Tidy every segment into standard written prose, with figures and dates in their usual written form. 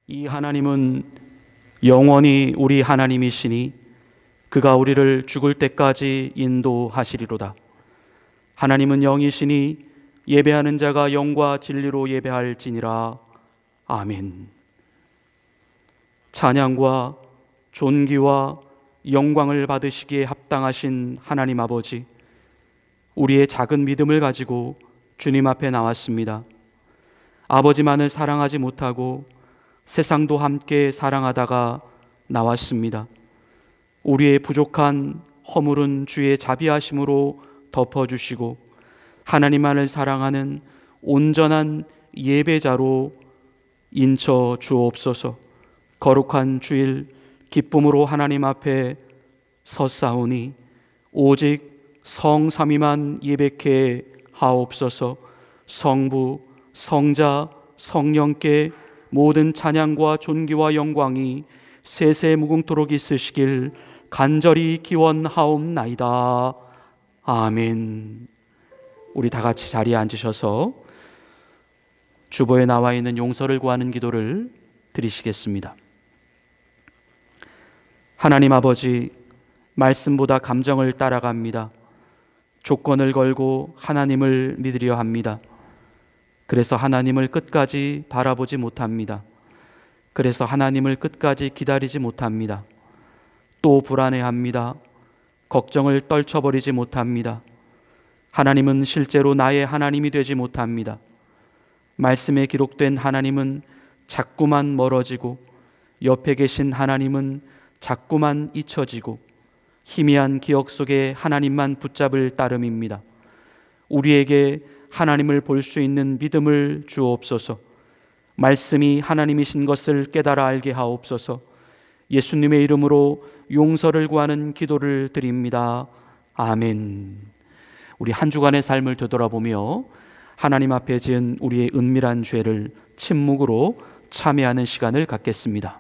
이 하나님은 영원히 우리 하나님이시니 그가 우리를 죽을 때까지 인도하시리로다. 하나님은 영이시니 예배하는 자가 영과 진리로 예배할지니라. 아멘. 찬양과 존귀와 영광을 받으시기에 합당하신 하나님 아버지, 우리의 작은 믿음을 가지고 주님 앞에 나왔습니다. 아버지만을 사랑하지 못하고 세상도 함께 사랑하다가 나왔습니다. 우리의 부족한 허물은 주의 자비하심으로 덮어주시고 하나님만을 사랑하는 온전한 예배자로 인쳐 주옵소서. 거룩한 주일 기쁨으로 하나님 앞에 섰사오니 오직 성삼위만 예배케 하옵소서. 성부, 성자, 성령께 모든 찬양과 존귀와 영광이 세세 무궁토록 있으시길 간절히 기원하옵나이다. 아멘. 우리 다 같이 자리에 앉으셔서 주보에 나와 있는 용서를 구하는 기도를 드리시겠습니다. 하나님 아버지, 말씀보다 감정을 따라갑니다. 조건을 걸고 하나님을 믿으려 합니다. 그래서 하나님을 끝까지 바라보지 못합니다. 그래서 하나님을 끝까지 기다리지 못합니다. 또 불안해합니다. 걱정을 떨쳐버리지 못합니다. 하나님은 실제로 나의 하나님이 되지 못합니다. 말씀에 기록된 하나님은 자꾸만 멀어지고 옆에 계신 하나님은 자꾸만 잊혀지고 희미한 기억 속에 하나님만 붙잡을 따름입니다. 우리에게 하나님을 볼 수 있는 믿음을 주옵소서. 말씀이 하나님이신 것을 깨달아 알게 하옵소서. 예수님의 이름으로 용서를 구하는 기도를 드립니다. 아멘. 우리 한 주간의 삶을 되돌아보며 하나님 앞에 지은 우리의 은밀한 죄를 침묵으로 참회하는 시간을 갖겠습니다.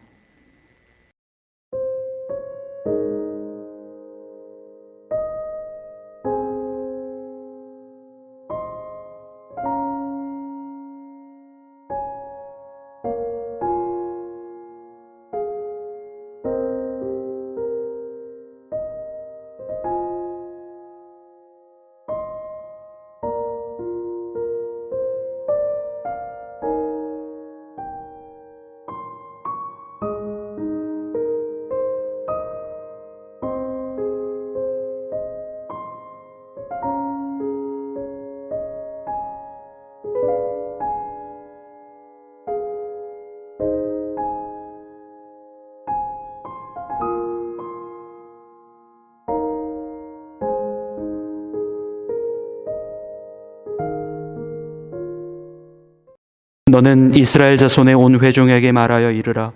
너는 이스라엘 자손의 온 회중에게 말하여 이르라.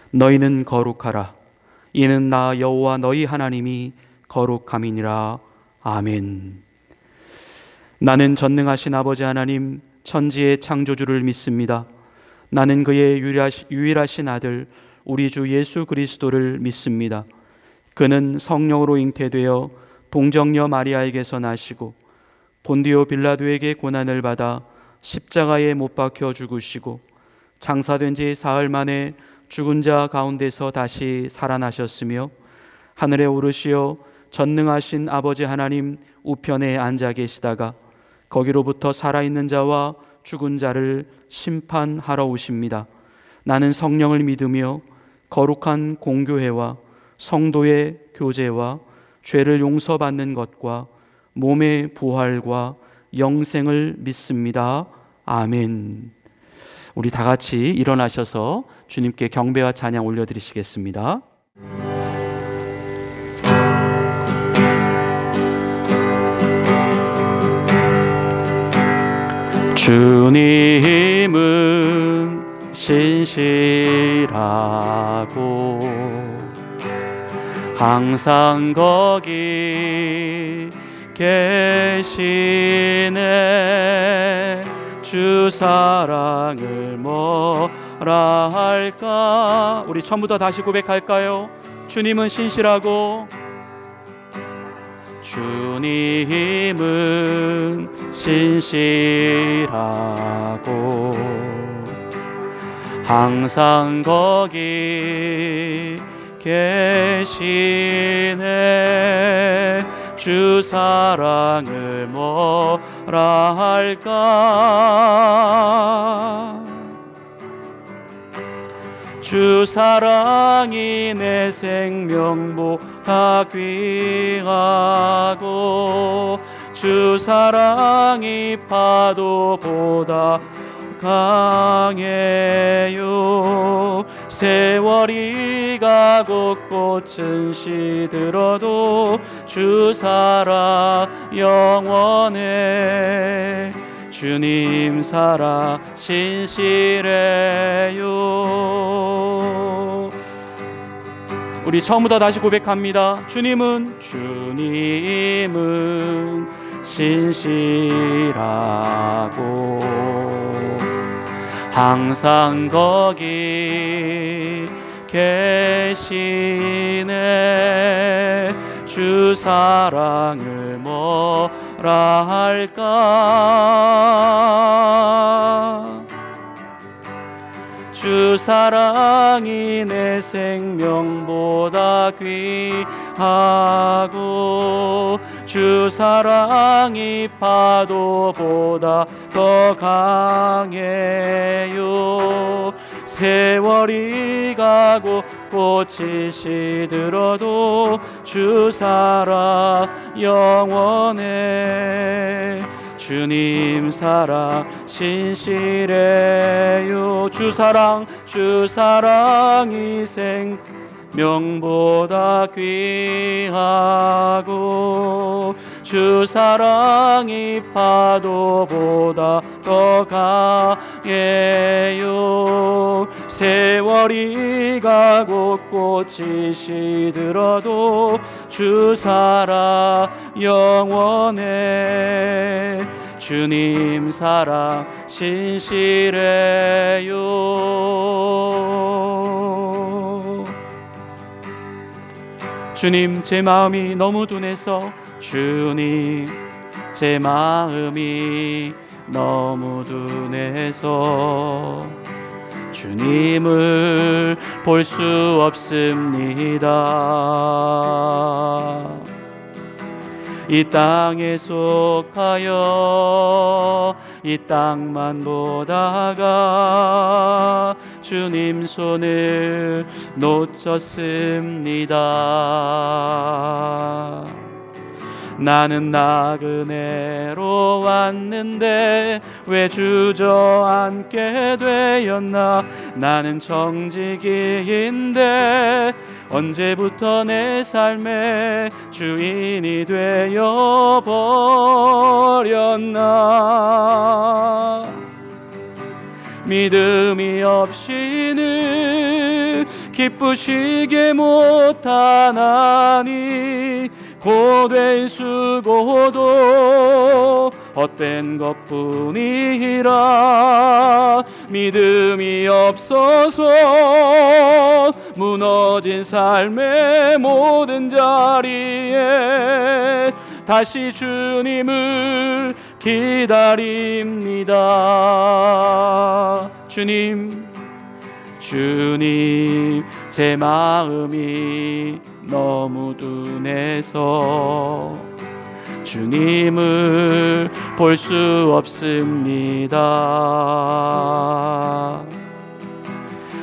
너희는 거룩하라. 이는 나 여호와 너희 하나님이 거룩함이니라. 아멘. 나는 전능하신 아버지 하나님, 천지의 창조주를 믿습니다. 나는 그의 유일하신 아들 우리 주 예수 그리스도를 믿습니다. 그는 성령으로 잉태되어 동정녀 마리아에게서 나시고 본디오 빌라도에게 고난을 받아 십자가에 못 박혀 죽으시고 장사된 지 사흘 만에 죽은 자 가운데서 다시 살아나셨으며 하늘에 오르시어 전능하신 아버지 하나님 우편에 앉아 계시다가 거기로부터 살아있는 자와 죽은 자를 심판하러 오십니다. 나는 성령을 믿으며 거룩한 공교회와 성도의 교제와 죄를 용서받는 것과 몸의 부활과 영생을 믿습니다. 아멘. 우리 다 같이 일어나셔서 주님께 경배와 찬양 올려드리시겠습니다. 주님은 신실하고 항상 거기 계시네. 주 사랑을 뭐라 할까. 우리 처음부터 다시 고백할까요? 주님은 신실하고 주님은 신실하고 항상 거기 계시네. 주 사랑을 뭐라 할까. 주 사랑이 내 생명보다 귀하고 주 사랑이 파도보다 강해요. 세월이 가고 꽃은 시들어도 주 사랑 영원해. 주님 사랑 신실해요. 우리 처음부터 다시 고백합니다. 주님은 신실하고 항상 거기 계시네. 주 사랑을 뭐라 할까. 주 사랑이 내 생명보다 귀하고 주 사랑이 파도보다 더 강해요. 세월이 가고 꽃이 시들어도 주 사랑 영원해. 주님 사랑 신실해요. 주 사랑이 생명보다 귀하고 주 사랑이 파도보다 더 강해요. 세월이 가고 꽃이 시들어도 주 사랑 영원해. 주님 사랑 신실해요. 주님 제 마음이 너무 둔해서 주님 제 마음이 너무 둔해서 주님을 볼 수 없습니다. 이 땅에 속하여 이 땅만 보다가 주님 손을 놓쳤습니다. 나는 나그네로 왔는데 왜 주저앉게 되었나. 나는 정직이인데 언제부터 내 삶의 주인이 되어 버렸나. 믿음이 없이는 기쁘시게 못하나니 고된 수고도 헛된 것뿐이라. 믿음이 없어서 무너진 삶의 모든 자리에 다시 주님을 기다립니다. 주님 제 마음이 너무 둔해서 주님을 볼 수 없습니다.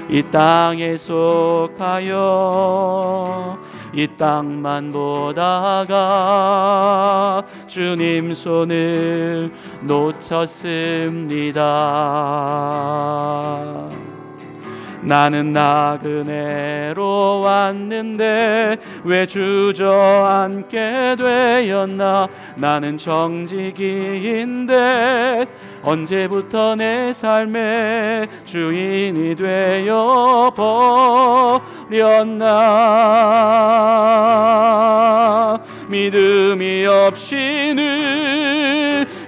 이 땅에 속하여 이 땅만 보다가 주님 손을 놓쳤습니다. 나는 나그네로 왔는데 왜 주저앉게 되었나. 나는 정직이인데 언제부터 내 삶의 주인이 되어 버렸나. 믿음이 없이는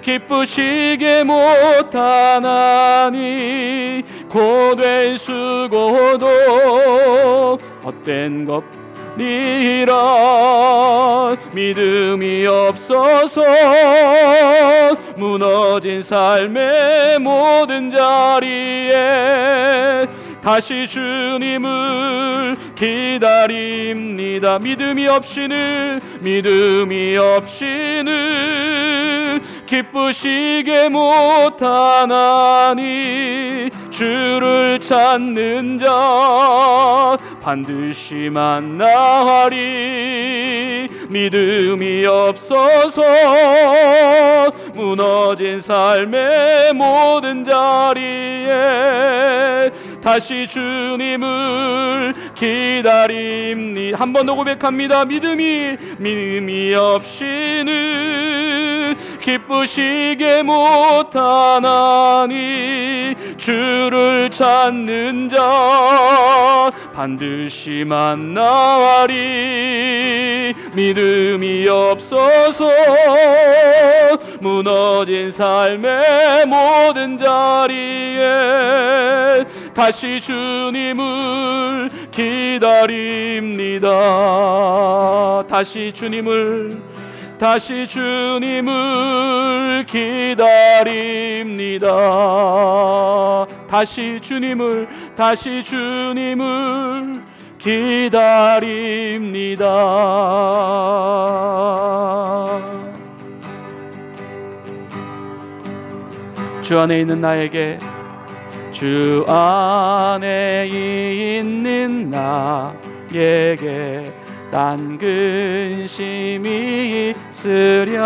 기쁘시게 못하나니 고된 수고도 헛된 것이라. 믿음이 없어서 무너진 삶의 모든 자리에 다시 주님을 기다립니다. 믿음이 없이는 기쁘시게 못하나니 주를 찾는 자 반드시 만나리. 믿음이 없어서 무너진 삶의 모든 자리에 다시 주님을 기다립니다. 한 번 더 고백합니다. 믿음이 없이는 기쁘시게 못하나니 주를 찾는 자 반드시 만나리. 믿음이 없어서 무너진 삶의 모든 자리에 다시 주님을 기다립니다. 다시 주님을 기다립니다. 다시 주님을 기다립니다. 주 안에 있는 나에게 주 안에 있는 나에게 딴 근심이 있으랴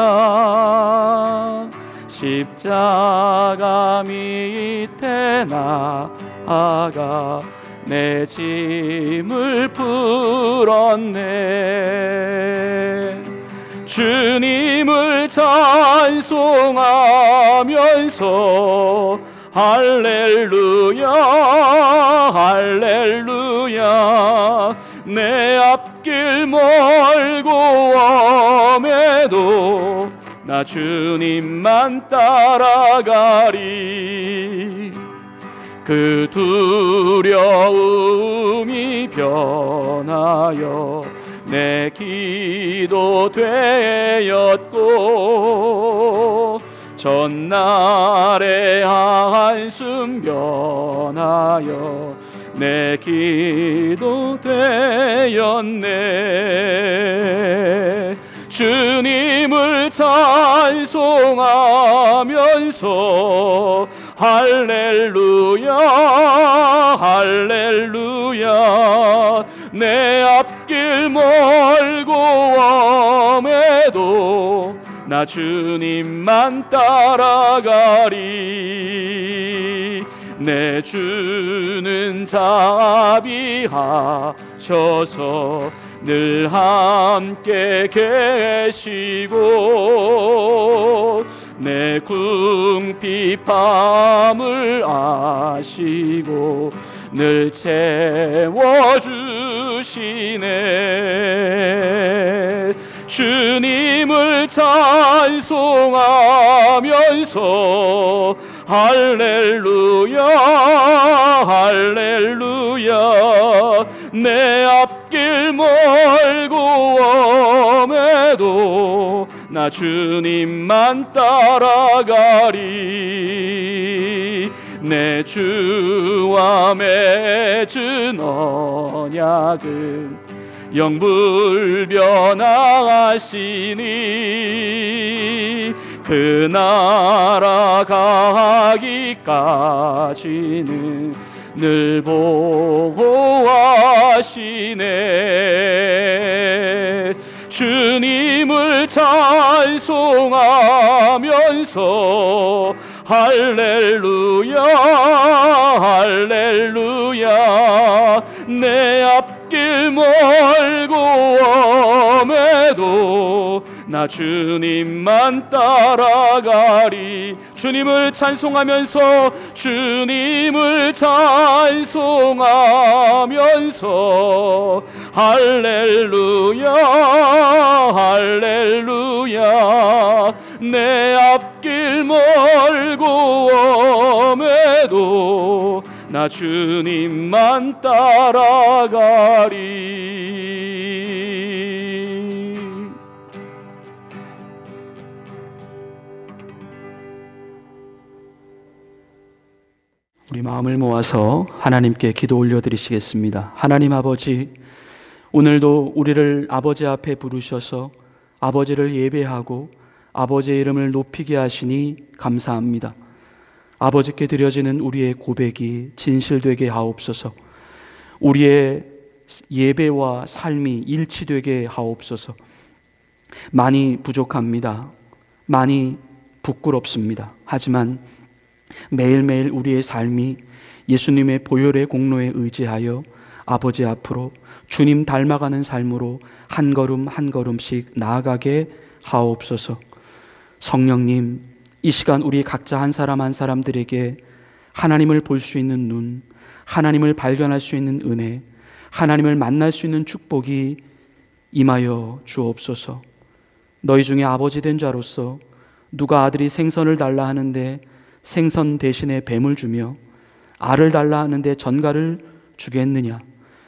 십자가 밑에 나아가 내 짐을 풀었네. 주님을 찬송하면서 할렐루야 할렐루야 내 앞길 멀고 험해도 나 주님만 따라가리. 그 두려움이 변하여 내 기도 되었고 전날의 한숨 변하여 내 기도 되었네. 주님을 찬송하면서 할렐루야 할렐루야 내 앞길 멀고 험해도 나 주님만 따라가리. 내 주는 자비하셔서 늘 함께 계시고 내 궁핍함을 아시고 늘 채워주시네. 주님을 찬송하면서 할렐루야 할렐루야 내 앞길 멀고 험해도 나 주님만 따라가리. 내 주와 맺은 언약은 영불변하시니 그 나라 가기까지는 늘 보호하시네. 주님을 찬송하면서 할렐루야 할렐루야 내 앞길 멀고 험해도 나 주님만 따라가리. 주님을 찬송하면서 할렐루야 할렐루야 내 앞길 멀고 험해도 나 주님만 따라가리. 우리 마음을 모아서 하나님께 기도 올려드리시겠습니다. 하나님 아버지, 오늘도 우리를 아버지 앞에 부르셔서 아버지를 예배하고 아버지의 이름을 높이게 하시니 감사합니다. 아버지께 드려지는 우리의 고백이 진실되게 하옵소서. 우리의 예배와 삶이 일치되게 하옵소서. 많이 부족합니다. 많이 부끄럽습니다. 하지만 매일매일 우리의 삶이 예수님의 보혈의 공로에 의지하여 아버지 앞으로 주님 닮아가는 삶으로 한 걸음 한 걸음씩 나아가게 하옵소서. 성령님, 이 시간 우리 각자 한 사람 한 사람들에게 하나님을 볼 수 있는 눈, 하나님을 발견할 수 있는 은혜, 하나님을 만날 수 있는 축복이 임하여 주옵소서. 너희 중에 아버지 된 자로서 누가 아들이 생선을 달라 하는데 생선 대신에 뱀을 주며 알을 달라 하는데 전갈을 주겠느냐?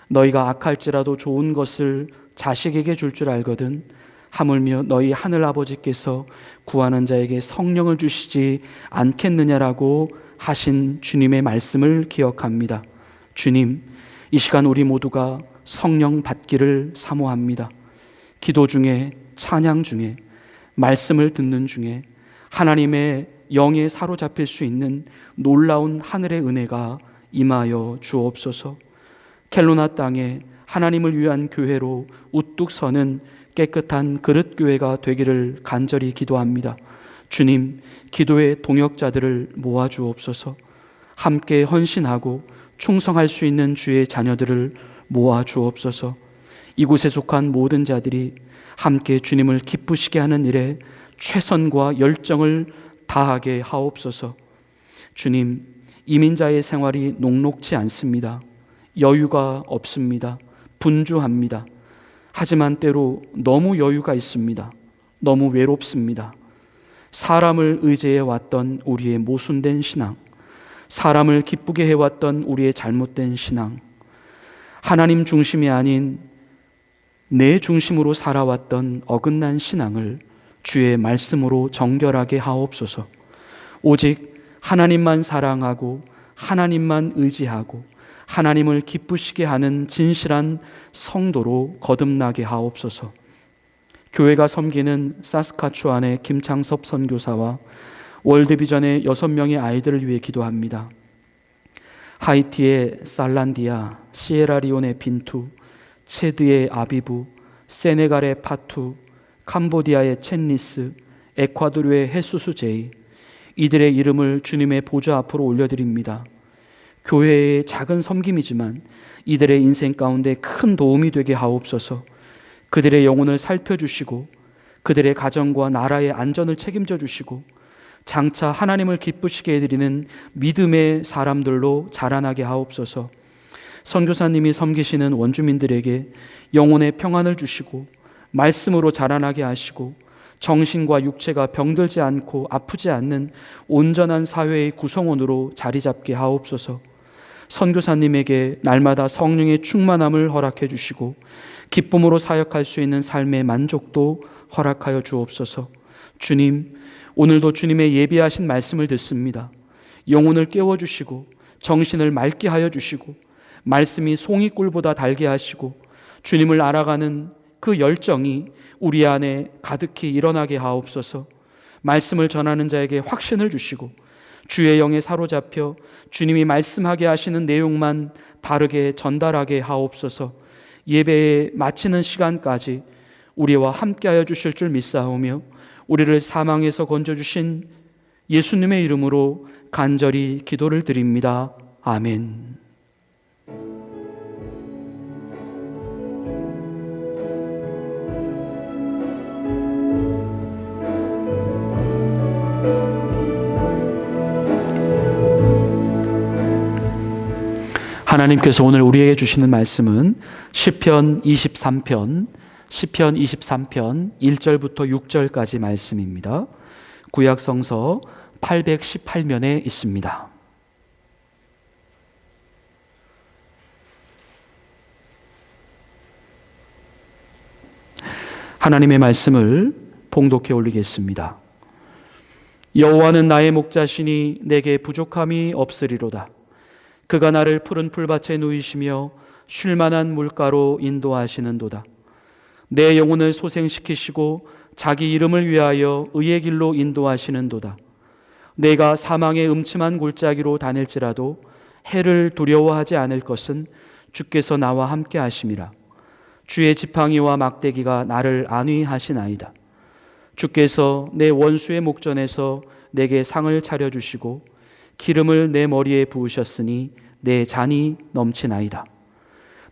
너희가 악할지라도 좋은 것을 자식에게 줄 줄 알거든 하물며 너희 하늘 아버지께서 구하는 자에게 성령을 주시지 않겠느냐라고 하신 주님의 말씀을 기억합니다. 주님, 이 시간 우리 모두가 성령 받기를 사모합니다. 기도 중에, 찬양 중에, 말씀을 듣는 중에 하나님의 영에 사로잡힐 수 있는 놀라운 하늘의 은혜가 임하여 주옵소서. 켈로나 땅에 하나님을 위한 교회로 우뚝 서는 깨끗한 그릇교회가 되기를 간절히 기도합니다. 주님, 기도의 동역자들을 모아주옵소서. 함께 헌신하고 충성할 수 있는 주의 자녀들을 모아주옵소서. 이곳에 속한 모든 자들이 함께 주님을 기쁘시게 하는 일에 최선과 열정을 다하게 하옵소서. 주님, 이민자의 생활이 녹록지 않습니다. 여유가 없습니다. 분주합니다. 하지만 때로 너무 여유가 있습니다. 너무 외롭습니다. 사람을 의지해 왔던 우리의 모순된 신앙, 사람을 기쁘게 해왔던 우리의 잘못된 신앙, 하나님 중심이 아닌 내 중심으로 살아왔던 어긋난 신앙을 주의 말씀으로 정결하게 하옵소서. 오직 하나님만 사랑하고 하나님만 의지하고 하나님을 기쁘시게 하는 진실한 성도로 거듭나게 하옵소서. 교회가 섬기는 사스카추안의 김창섭 선교사와 월드비전의 6명의 아이들을 위해 기도합니다. 하이티의 살란디아, 시에라리온의 빈투, 체드의 아비부, 세네갈의 파투, 캄보디아의 첸리스, 에콰도르의 헤수스 제이, 이들의 이름을 주님의 보좌 앞으로 올려드립니다. 교회의 작은 섬김이지만 이들의 인생 가운데 큰 도움이 되게 하옵소서. 그들의 영혼을 살펴주시고 그들의 가정과 나라의 안전을 책임져 주시고 장차 하나님을 기쁘시게 해드리는 믿음의 사람들로 자라나게 하옵소서. 선교사님이 섬기시는 원주민들에게 영혼의 평안을 주시고 말씀으로 자라나게 하시고 정신과 육체가 병들지 않고 아프지 않는 온전한 사회의 구성원으로 자리 잡게 하옵소서. 선교사님에게 날마다 성령의 충만함을 허락해 주시고 기쁨으로 사역할 수 있는 삶의 만족도 허락하여 주옵소서. 주님, 오늘도 주님의 예비하신 말씀을 듣습니다. 영혼을 깨워주시고 정신을 맑게 하여 주시고 말씀이 송이꿀보다 달게 하시고 주님을 알아가는 그 열정이 우리 안에 가득히 일어나게 하옵소서. 말씀을 전하는 자에게 확신을 주시고 주의 영에 사로잡혀 주님이 말씀하게 하시는 내용만 바르게 전달하게 하옵소서. 예배에 마치는 시간까지 우리와 함께하여 주실 줄 믿사오며 우리를 사망에서 건져주신 예수님의 이름으로 간절히 기도를 드립니다. 아멘. 하나님께서 오늘 우리에게 주시는 말씀은 시편 23편 1절부터 6절까지 말씀입니다. 구약 성서 818면에 있습니다. 하나님의 말씀을 봉독해 올리겠습니다. 여호와는 나의 목자시니 내게 부족함이 없으리로다. 그가 나를 푸른 풀밭에 누이시며 쉴만한 물가로 인도하시는도다. 내 영혼을 소생시키시고 자기 이름을 위하여 의의 길로 인도하시는도다. 내가 사망의 음침한 골짜기로 다닐지라도 해를 두려워하지 않을 것은 주께서 나와 함께 하심이라. 주의 지팡이와 막대기가 나를 안위하시나이다. 주께서 내 원수의 목전에서 내게 상을 차려주시고 기름을 내 머리에 부으셨으니 내 잔이 넘치나이다.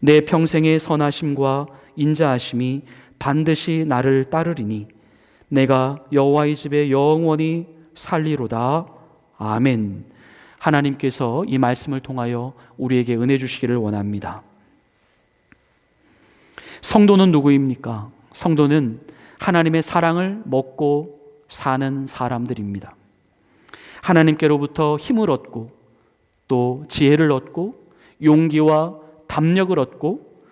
내 평생의 선하심과 인자하심이 반드시 나를 따르리니 내가 여호와의 집에 영원히 살리로다. 아멘. 하나님께서 이 말씀을 통하여 우리에게 은혜 주시기를 원합니다. 성도는 누구입니까? 성도는 하나님의 사랑을 먹고 사는 사람들입니다. 하나님께로부터 힘을 얻고 또 지혜를 얻고 용기와 담력을 얻고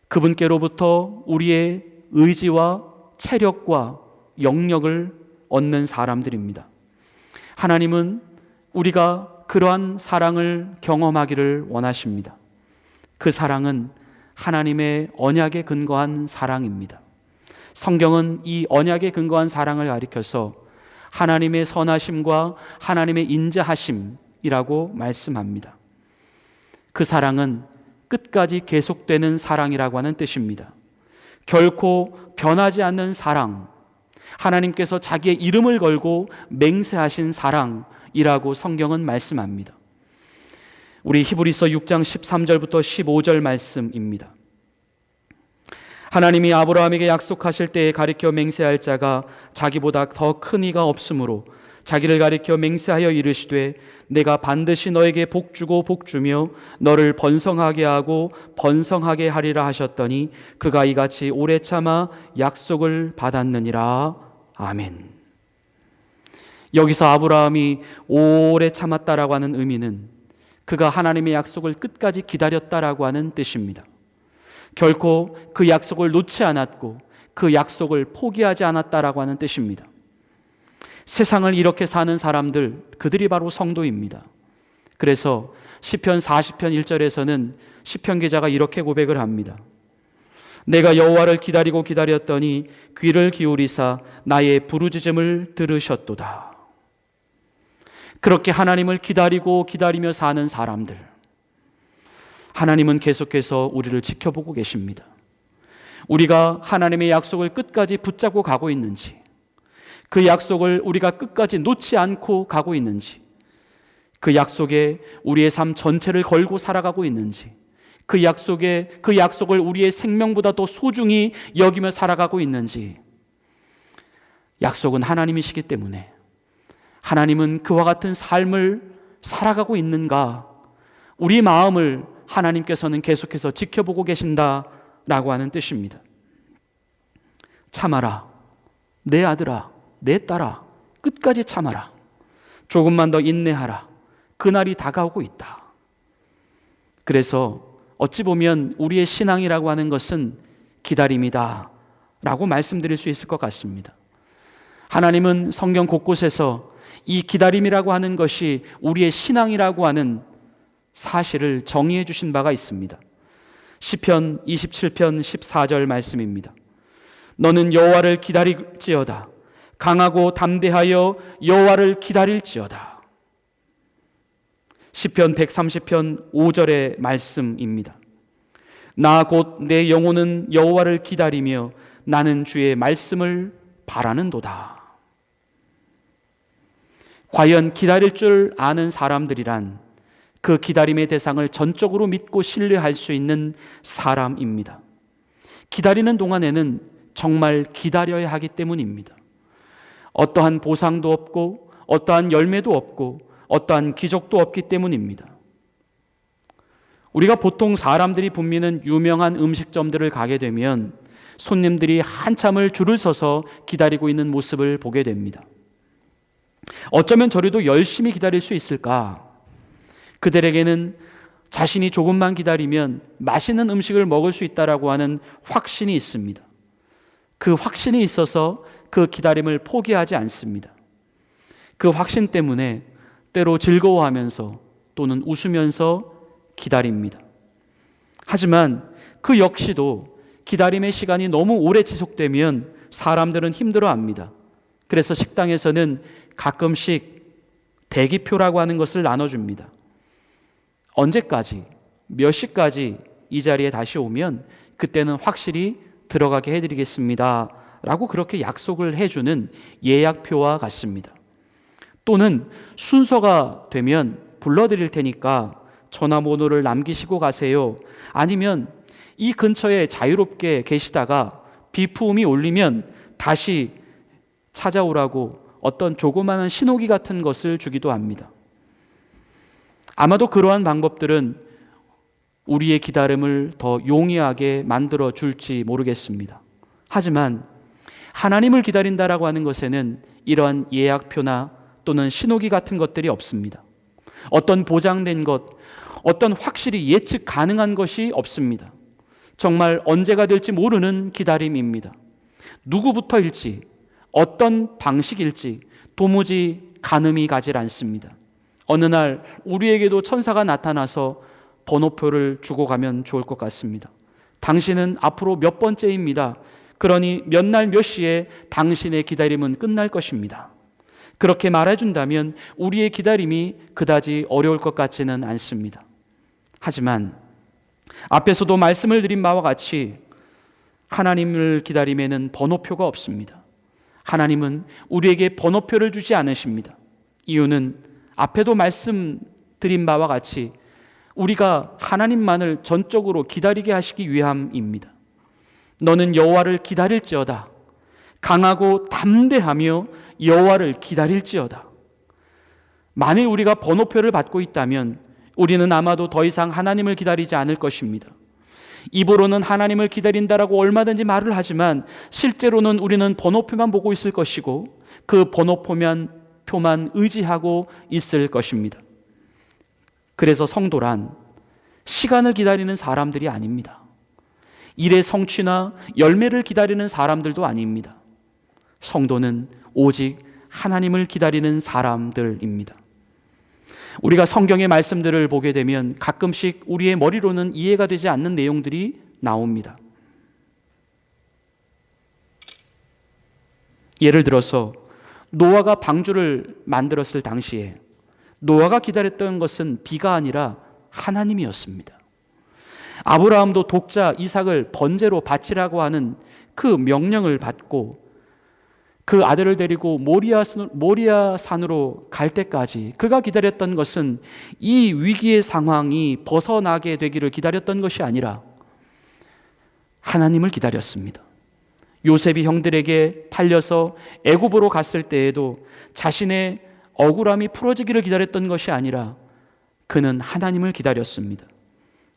그분께로부터 우리의 의지와 체력과 영역을 얻는 사람들입니다. 하나님은 우리가 그러한 사랑을 경험하기를 원하십니다. 그 사랑은 하나님의 언약에 근거한 사랑입니다. 성경은 이 언약에 근거한 사랑을 가리켜서 하나님의 선하심과 하나님의 인자하심이라고 말씀합니다. 그 사랑은 끝까지 계속되는 사랑이라고 하는 뜻입니다. 결코 변하지 않는 사랑, 하나님께서 자기의 이름을 걸고 맹세하신 사랑이라고 성경은 말씀합니다. 우리 히브리서 6장 13절부터 15절 말씀입니다. 하나님이 아브라함에게 약속하실 때에 가리켜 맹세할 자가 자기보다 더 큰 이가 없으므로 자기를 가리켜 맹세하여 이르시되 내가 반드시 너에게 복주고 복주며 너를 번성하게 하고 번성하게 하리라 하셨더니 그가 이같이 오래 참아 약속을 받았느니라. 아멘. 여기서 아브라함이 오래 참았다라고 하는 의미는 그가 하나님의 약속을 끝까지 기다렸다라고 하는 뜻입니다. 결코 그 약속을 놓지 않았고 그 약속을 포기하지 않았다라고 하는 뜻입니다. 세상을 이렇게 사는 사람들, 그들이 바로 성도입니다. 그래서 시편 40편 1절에서는 시편 기자가 이렇게 고백을 합니다. 내가 여호와를 기다리고 기다렸더니 귀를 기울이사 나의 부르짖음을 들으셨도다. 그렇게 하나님을 기다리고 기다리며 사는 사람들, 하나님은 계속해서 우리를 지켜보고 계십니다. 우리가 하나님의 약속을 끝까지 붙잡고 가고 있는지, 그 약속을 우리가 끝까지 놓지 않고 가고 있는지, 그 약속에 우리의 삶 전체를 걸고 살아가고 있는지, 그 약속을 우리의 생명보다 더 소중히 여기며 살아가고 있는지, 약속은 하나님이시기 때문에 하나님은 그와 같은 삶을 살아가고 있는가, 우리 마음을 하나님께서는 계속해서 지켜보고 계신다라고 하는 뜻입니다. 참아라, 내 아들아, 내 딸아, 끝까지 참아라. 조금만 더 인내하라. 그날이 다가오고 있다. 그래서 어찌 보면 우리의 신앙이라고 하는 것은 기다림이다 라고 말씀드릴 수 있을 것 같습니다. 하나님은 성경 곳곳에서 이 기다림이라고 하는 것이 우리의 신앙이라고 하는 사실을 정의해 주신 바가 있습니다. 시편 27편 14절 말씀입니다. 너는 여호와를 기다릴지어다. 강하고 담대하여 여호와를 기다릴지어다. 시편 130편 5절의 말씀입니다. 나 곧 내 영혼은 여호와를 기다리며 나는 주의 말씀을 바라는도다. 과연 기다릴 줄 아는 사람들이란 그 기다림의 대상을 전적으로 믿고 신뢰할 수 있는 사람입니다. 기다리는 동안에는 정말 기다려야 하기 때문입니다. 어떠한 보상도 없고 어떠한 열매도 없고 어떠한 기적도 없기 때문입니다. 우리가 보통 사람들이 붐비는 유명한 음식점들을 가게 되면 손님들이 한참을 줄을 서서 기다리고 있는 모습을 보게 됩니다. 어쩌면 저리도 열심히 기다릴 수 있을까? 그들에게는 자신이 조금만 기다리면 맛있는 음식을 먹을 수 있다라고 하는 확신이 있습니다. 그 확신이 있어서 그 기다림을 포기하지 않습니다. 그 확신 때문에 때로 즐거워하면서 또는 웃으면서 기다립니다. 하지만 그 역시도 기다림의 시간이 너무 오래 지속되면 사람들은 힘들어합니다. 그래서 식당에서는 가끔씩 대기표라고 하는 것을 나눠줍니다. 언제까지, 몇 시까지 이 자리에 다시 오면 그때는 확실히 들어가게 해드리겠습니다 라고 그렇게 약속을 해주는 예약표와 같습니다. 또는 순서가 되면 불러드릴 테니까 전화번호를 남기시고 가세요. 아니면 이 근처에 자유롭게 계시다가 비품이 울리면 다시 찾아오라고 어떤 조그마한 신호기 같은 것을 주기도 합니다. 아마도 그러한 방법들은 우리의 기다림을 더 용이하게 만들어 줄지 모르겠습니다. 하지만 하나님을 기다린다라고 하는 것에는 이러한 예약표나 또는 신호기 같은 것들이 없습니다. 어떤 보장된 것, 어떤 확실히 예측 가능한 것이 없습니다. 정말 언제가 될지 모르는 기다림입니다. 누구부터일지, 어떤 방식일지 도무지 가늠이 가질 않습니다. 어느 날 우리에게도 천사가 나타나서 번호표를 주고 가면 좋을 것 같습니다. 당신은 앞으로 몇 번째입니다. 그러니 몇 날 몇 시에 당신의 기다림은 끝날 것입니다. 그렇게 말해준다면 우리의 기다림이 그다지 어려울 것 같지는 않습니다. 하지만 앞에서도 말씀을 드린 바와 같이 하나님을 기다림에는 번호표가 없습니다. 하나님은 우리에게 번호표를 주지 않으십니다. 이유는 앞에도 말씀드린 바와 같이 우리가 하나님만을 전적으로 기다리게 하시기 위함입니다. 너는 여호와를 기다릴지어다. 강하고 담대하며 여호와를 기다릴지어다. 만일 우리가 번호표를 받고 있다면 우리는 아마도 더 이상 하나님을 기다리지 않을 것입니다. 입으로는 하나님을 기다린다라고 얼마든지 말을 하지만 실제로는 우리는 번호표만 보고 있을 것이고 그 번호표만 의지하고 있을 것입니다. 그래서 성도란 시간을 기다리는 사람들이 아닙니다. 일의 성취나 열매를 기다리는 사람들도 아닙니다. 성도는 오직 하나님을 기다리는 사람들입니다. 우리가 성경의 말씀들을 보게 되면 가끔씩 우리의 머리로는 이해가 되지 않는 내용들이 나옵니다. 예를 들어서 노아가 방주를 만들었을 당시에 노아가 기다렸던 것은 비가 아니라 하나님이었습니다. 아브라함도 독자 이삭을 번제로 바치라고 하는 그 명령을 받고 그 아들을 데리고 모리아 산으로 갈 때까지 그가 기다렸던 것은 이 위기의 상황이 벗어나게 되기를 기다렸던 것이 아니라 하나님을 기다렸습니다. 요셉이 형들에게 팔려서 애굽으로 갔을 때에도 자신의 억울함이 풀어지기를 기다렸던 것이 아니라 그는 하나님을 기다렸습니다.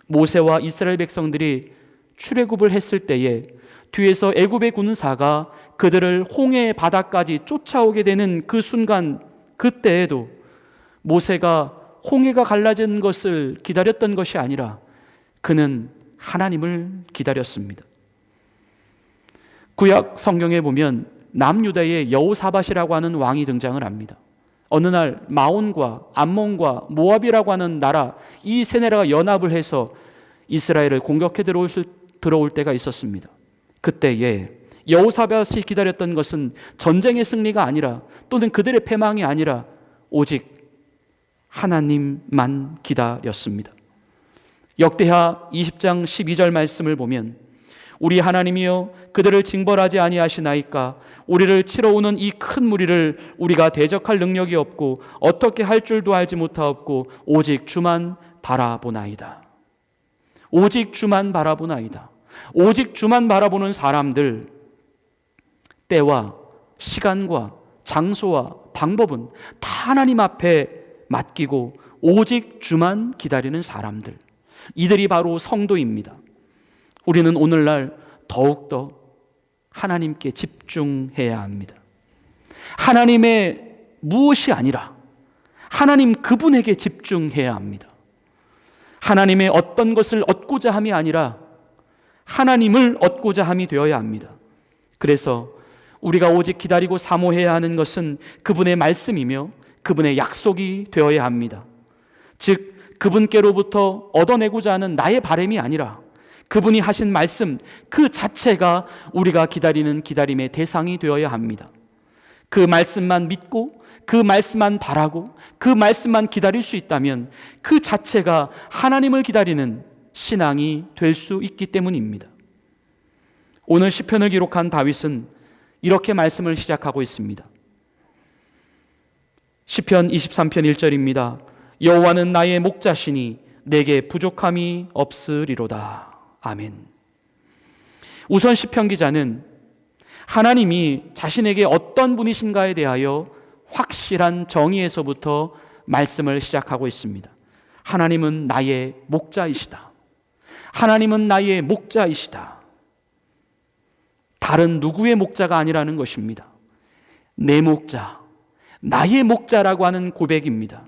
모세와 이스라엘 백성들이 출애굽을 했을 때에 뒤에서 애굽의 군사가 그들을 홍해 바다까지 쫓아오게 되는 그 순간, 그때에도 모세가 홍해가 갈라진 것을 기다렸던 것이 아니라 그는 하나님을 기다렸습니다. 구약 성경에 보면 남유다의 여호사밧이라고 하는 왕이 등장을 합니다. 어느 날 마온과 암몬과 모압이라고 하는 나라, 이 세 나라가 연합을 해서 이스라엘을 공격해 들어올 때가 있었습니다. 그때에 여호사밧이 기다렸던 것은 전쟁의 승리가 아니라 또는 그들의 패망이 아니라 오직 하나님만 기다렸습니다. 역대하 20장 12절 말씀을 보면 우리 하나님이여 그들을 징벌하지 아니하시나이까 우리를 치러 오는 이 큰 무리를 우리가 대적할 능력이 없고 어떻게 할 줄도 알지 못하옵고 오직 주만 바라보나이다. 오직 주만 바라보나이다. 오직 주만 바라보는 사람들, 때와 시간과 장소와 방법은 다 하나님 앞에 맡기고 오직 주만 기다리는 사람들, 이들이 바로 성도입니다. 우리는 오늘날 더욱더 하나님께 집중해야 합니다. 하나님의 무엇이 아니라 하나님 그분에게 집중해야 합니다. 하나님의 어떤 것을 얻고자 함이 아니라 하나님을 얻고자 함이 되어야 합니다. 그래서 우리가 오직 기다리고 사모해야 하는 것은 그분의 말씀이며 그분의 약속이 되어야 합니다. 즉 그분께로부터 얻어내고자 하는 나의 바람이 아니라 그분이 하신 말씀 그 자체가 우리가 기다리는 기다림의 대상이 되어야 합니다. 그 말씀만 믿고 그 말씀만 바라고 그 말씀만 기다릴 수 있다면 그 자체가 하나님을 기다리는 신앙이 될 수 있기 때문입니다. 오늘 시편을 기록한 다윗은 이렇게 말씀을 시작하고 있습니다. 시편 23편 1절입니다. 여호와는 나의 목자시니 내게 부족함이 없으리로다. 아멘. 우선 시편 기자는 하나님이 자신에게 어떤 분이신가에 대하여 확실한 정의에서부터 말씀을 시작하고 있습니다. 하나님은 나의 목자이시다. 하나님은 나의 목자이시다. 다른 누구의 목자가 아니라는 것입니다. 내 목자, 나의 목자라고 하는 고백입니다.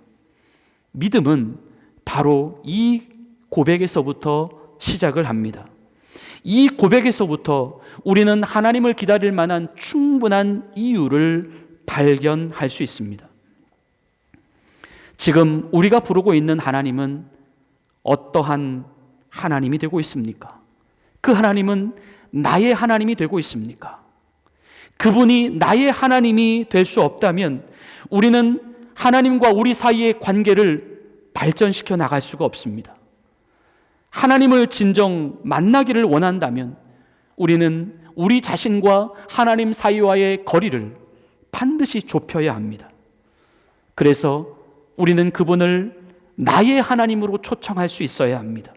믿음은 바로 이 고백에서부터 시작을 합니다. 이 고백에서부터 우리는 하나님을 기다릴 만한 충분한 이유를 발견할 수 있습니다. 지금 우리가 부르고 있는 하나님은 어떠한 하나님이 되고 있습니까? 그 하나님은 나의 하나님이 되고 있습니까? 그분이 나의 하나님이 될 수 없다면 우리는 하나님과 우리 사이의 관계를 발전시켜 나갈 수가 없습니다. 하나님을 진정 만나기를 원한다면 우리는 우리 자신과 하나님 사이와의 거리를 반드시 좁혀야 합니다. 그래서 우리는 그분을 나의 하나님으로 초청할 수 있어야 합니다.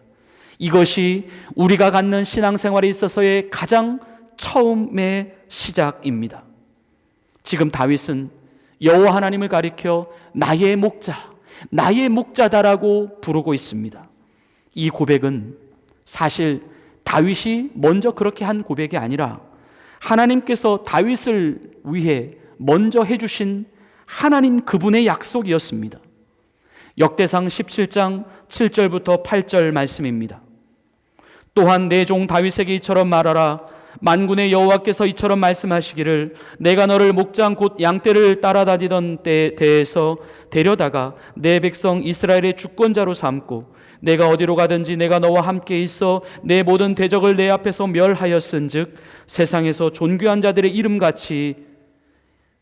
이것이 우리가 갖는 신앙생활에 있어서의 가장 처음의 시작입니다. 지금 다윗은 여호와 하나님을 가리켜 나의 목자, 나의 목자다라고 부르고 있습니다. 이 고백은 사실 다윗이 먼저 그렇게 한 고백이 아니라 하나님께서 다윗을 위해 먼저 해주신 하나님 그분의 약속이었습니다. 역대상 17장 7절부터 8절 말씀입니다. 또한 내 종 다윗에게 이처럼 말하라. 만군의 여호와께서 이처럼 말씀하시기를 내가 너를 목장 곧 양떼를 따라다니던 때에 대해서 데려다가 내 백성 이스라엘의 주권자로 삼고 내가 어디로 가든지 내가 너와 함께 있어 내 모든 대적을 내 앞에서 멸하였은즉 세상에서 존귀한 자들의 이름같이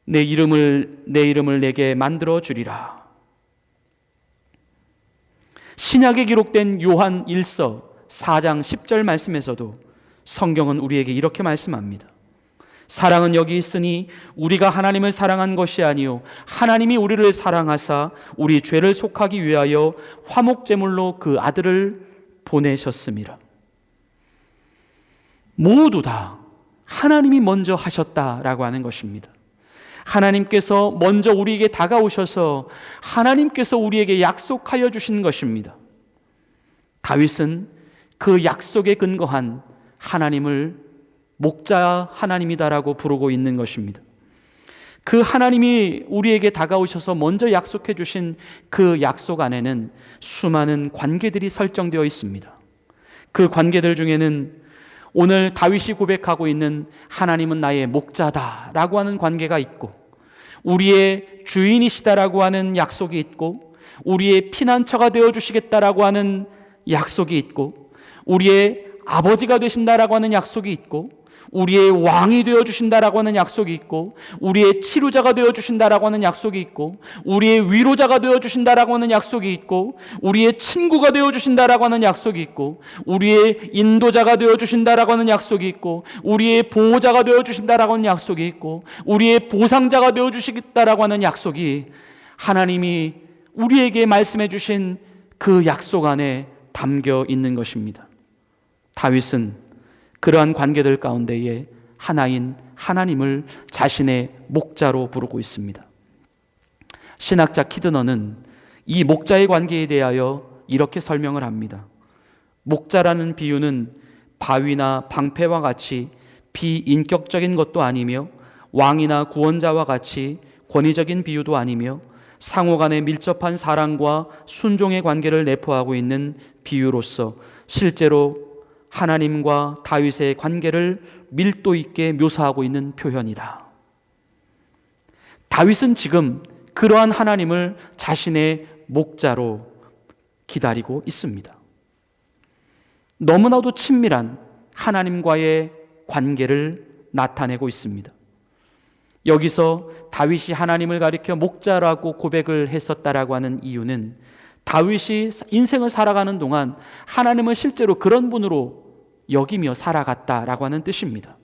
내 이름을 내게 만들어 주리라. 신약에 기록된 요한 1서 4장 10절 말씀에서도 성경은 우리에게 이렇게 말씀합니다. 사랑은 여기 있으니 우리가 하나님을 사랑한 것이 아니요 하나님이 우리를 사랑하사 우리 죄를 속하기 위하여 화목제물로 그 아들을 보내셨습니다. 모두 다 하나님이 먼저 하셨다라고 하는 것입니다. 하나님께서 먼저 우리에게 다가오셔서 하나님께서 우리에게 약속하여 주신 것입니다. 다윗은 그 약속에 근거한 하나님을 목자 하나님이다라고 부르고 있는 것입니다. 그 하나님이 우리에게 다가오셔서 먼저 약속해 주신 그 약속 안에는 수많은 관계들이 설정되어 있습니다. 그 관계들 중에는 오늘 다윗이 고백하고 있는 하나님은 나의 목자다라고 하는 관계가 있고 우리의 주인이시다라고 하는 약속이 있고 우리의 피난처가 되어주시겠다라고 하는 약속이 있고 우리의 아버지가 되신다라고 하는 약속이 있고 우리의 왕이 되어주신다라고 하는 약속이 있고 우리의 치료자가 되어주신다라고 하는 약속이 있고 우리의 위로자가 되어주신다라고 하는 약속이 있고 우리의 친구가 되어주신다라고 하는 약속이 있고 우리의 인도자가 되어주신다라고 하는 약속이 있고 우리의 보호자가 되어주신다라고 하는 약속이 있고 우리의 보상자가 되어주시겠다라고 하는 약속이 하나님이 우리에게 말씀해 주신 그 약속 안에 담겨 있는 것입니다. 다윗은 그러한 관계들 가운데에 하나인 하나님을 자신의 목자로 부르고 있습니다. 신학자 키드너는 이 목자의 관계에 대하여 이렇게 설명을 합니다. 목자라는 비유는 바위나 방패와 같이 비인격적인 것도 아니며 왕이나 구원자와 같이 권위적인 비유도 아니며 상호 간의 밀접한 사랑과 순종의 관계를 내포하고 있는 비유로서 실제로 하나님과 다윗의 관계를 밀도 있게 묘사하고 있는 표현이다. 다윗은 지금 그러한 하나님을 자신의 목자로 기다리고 있습니다. 너무나도 친밀한 하나님과의 관계를 나타내고 있습니다. 여기서 다윗이 하나님을 가리켜 목자라고 고백을 했었다라고 하는 이유는 다윗이 인생을 살아가는 동안 하나님을 실제로 그런 분으로 여기며 살아갔다라고 하는 뜻입니다.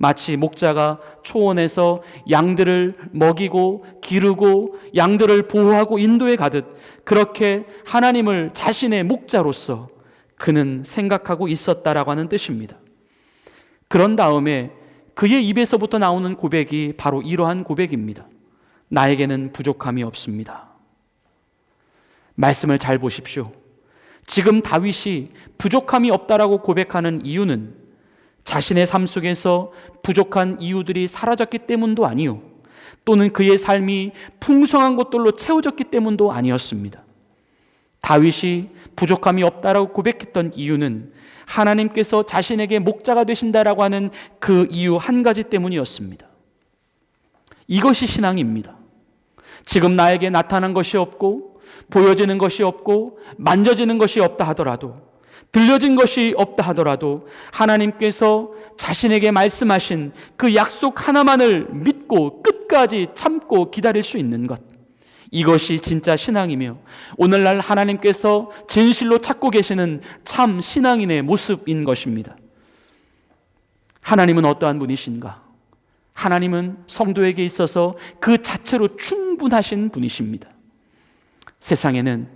마치 목자가 초원에서 양들을 먹이고 기르고 양들을 보호하고 인도해 가듯 그렇게 하나님을 자신의 목자로서 그는 생각하고 있었다라고 하는 뜻입니다. 그런 다음에 그의 입에서부터 나오는 고백이 바로 이러한 고백입니다. 나에게는 부족함이 없습니다. 말씀을 잘 보십시오. 지금 다윗이 부족함이 없다라고 고백하는 이유는 자신의 삶 속에서 부족한 이유들이 사라졌기 때문도 아니요, 또는 그의 삶이 풍성한 것들로 채워졌기 때문도 아니었습니다. 다윗이 부족함이 없다라고 고백했던 이유는 하나님께서 자신에게 목자가 되신다라고 하는 그 이유 한 가지 때문이었습니다. 이것이 신앙입니다. 지금 나에게 나타난 것이 없고 보여지는 것이 없고 만져지는 것이 없다 하더라도, 들려진 것이 없다 하더라도 하나님께서 자신에게 말씀하신 그 약속 하나만을 믿고 끝까지 참고 기다릴 수 있는 것, 이것이 진짜 신앙이며 오늘날 하나님께서 진실로 찾고 계시는 참 신앙인의 모습인 것입니다. 하나님은 어떠한 분이신가? 하나님은 성도에게 있어서 그 자체로 충분하신 분이십니다. 세상에는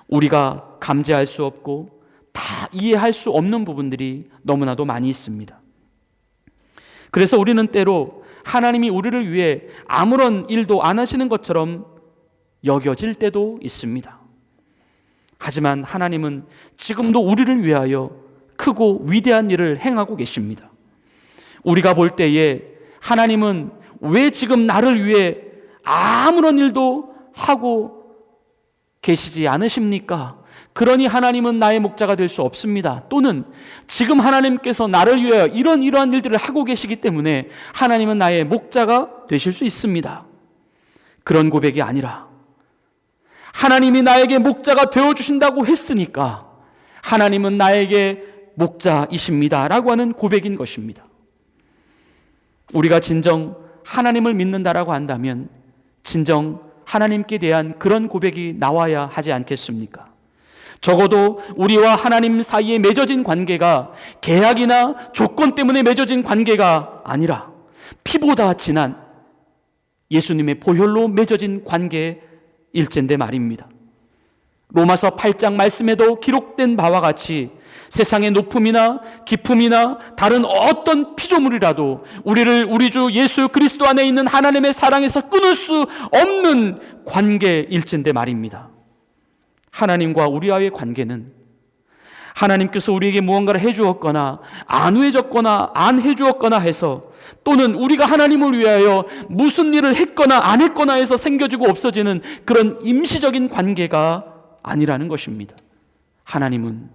우리가 감지할 수 없고 다 이해할 수 없는 부분들이 너무나도 많이 있습니다. 그래서 우리는 때로 하나님이 우리를 위해 아무런 일도 안 하시는 것처럼 여겨질 때도 있습니다. 하지만 하나님은 지금도 우리를 위하여 크고 위대한 일을 행하고 계십니다. 우리가 볼 때에 하나님은 왜 지금 나를 위해 아무런 일도 하고 계시지 않으십니까? 그러니 하나님은 나의 목자가 될 수 없습니다. 또는 지금 하나님께서 나를 위하여 이러한 일들을 하고 계시기 때문에 하나님은 나의 목자가 되실 수 있습니다. 그런 고백이 아니라 하나님이 나에게 목자가 되어주신다고 했으니까 하나님은 나에게 목자이십니다 라고 하는 고백인 것입니다. 우리가 진정 하나님을 믿는다라고 한다면 진정 하나님께 대한 그런 고백이 나와야 하지 않겠습니까? 적어도 우리와 하나님 사이에 맺어진 관계가 계약이나 조건 때문에 맺어진 관계가 아니라 피보다 진한 예수님의 보혈로 맺어진 관계일진데 말입니다. 로마서 8장 말씀에도 기록된 바와 같이 세상의 높음이나 깊음이나 다른 어떤 피조물이라도 우리를 우리 주 예수 그리스도 안에 있는 하나님의 사랑에서 끊을 수 없는 관계일진데 말입니다. 하나님과 우리와의 관계는 하나님께서 우리에게 무언가를 해주었거나 안 해줬거나 안 해주었거나 해서, 또는 우리가 하나님을 위하여 무슨 일을 했거나 안 했거나 해서 생겨지고 없어지는 그런 임시적인 관계가 아니라는 것입니다. 하나님은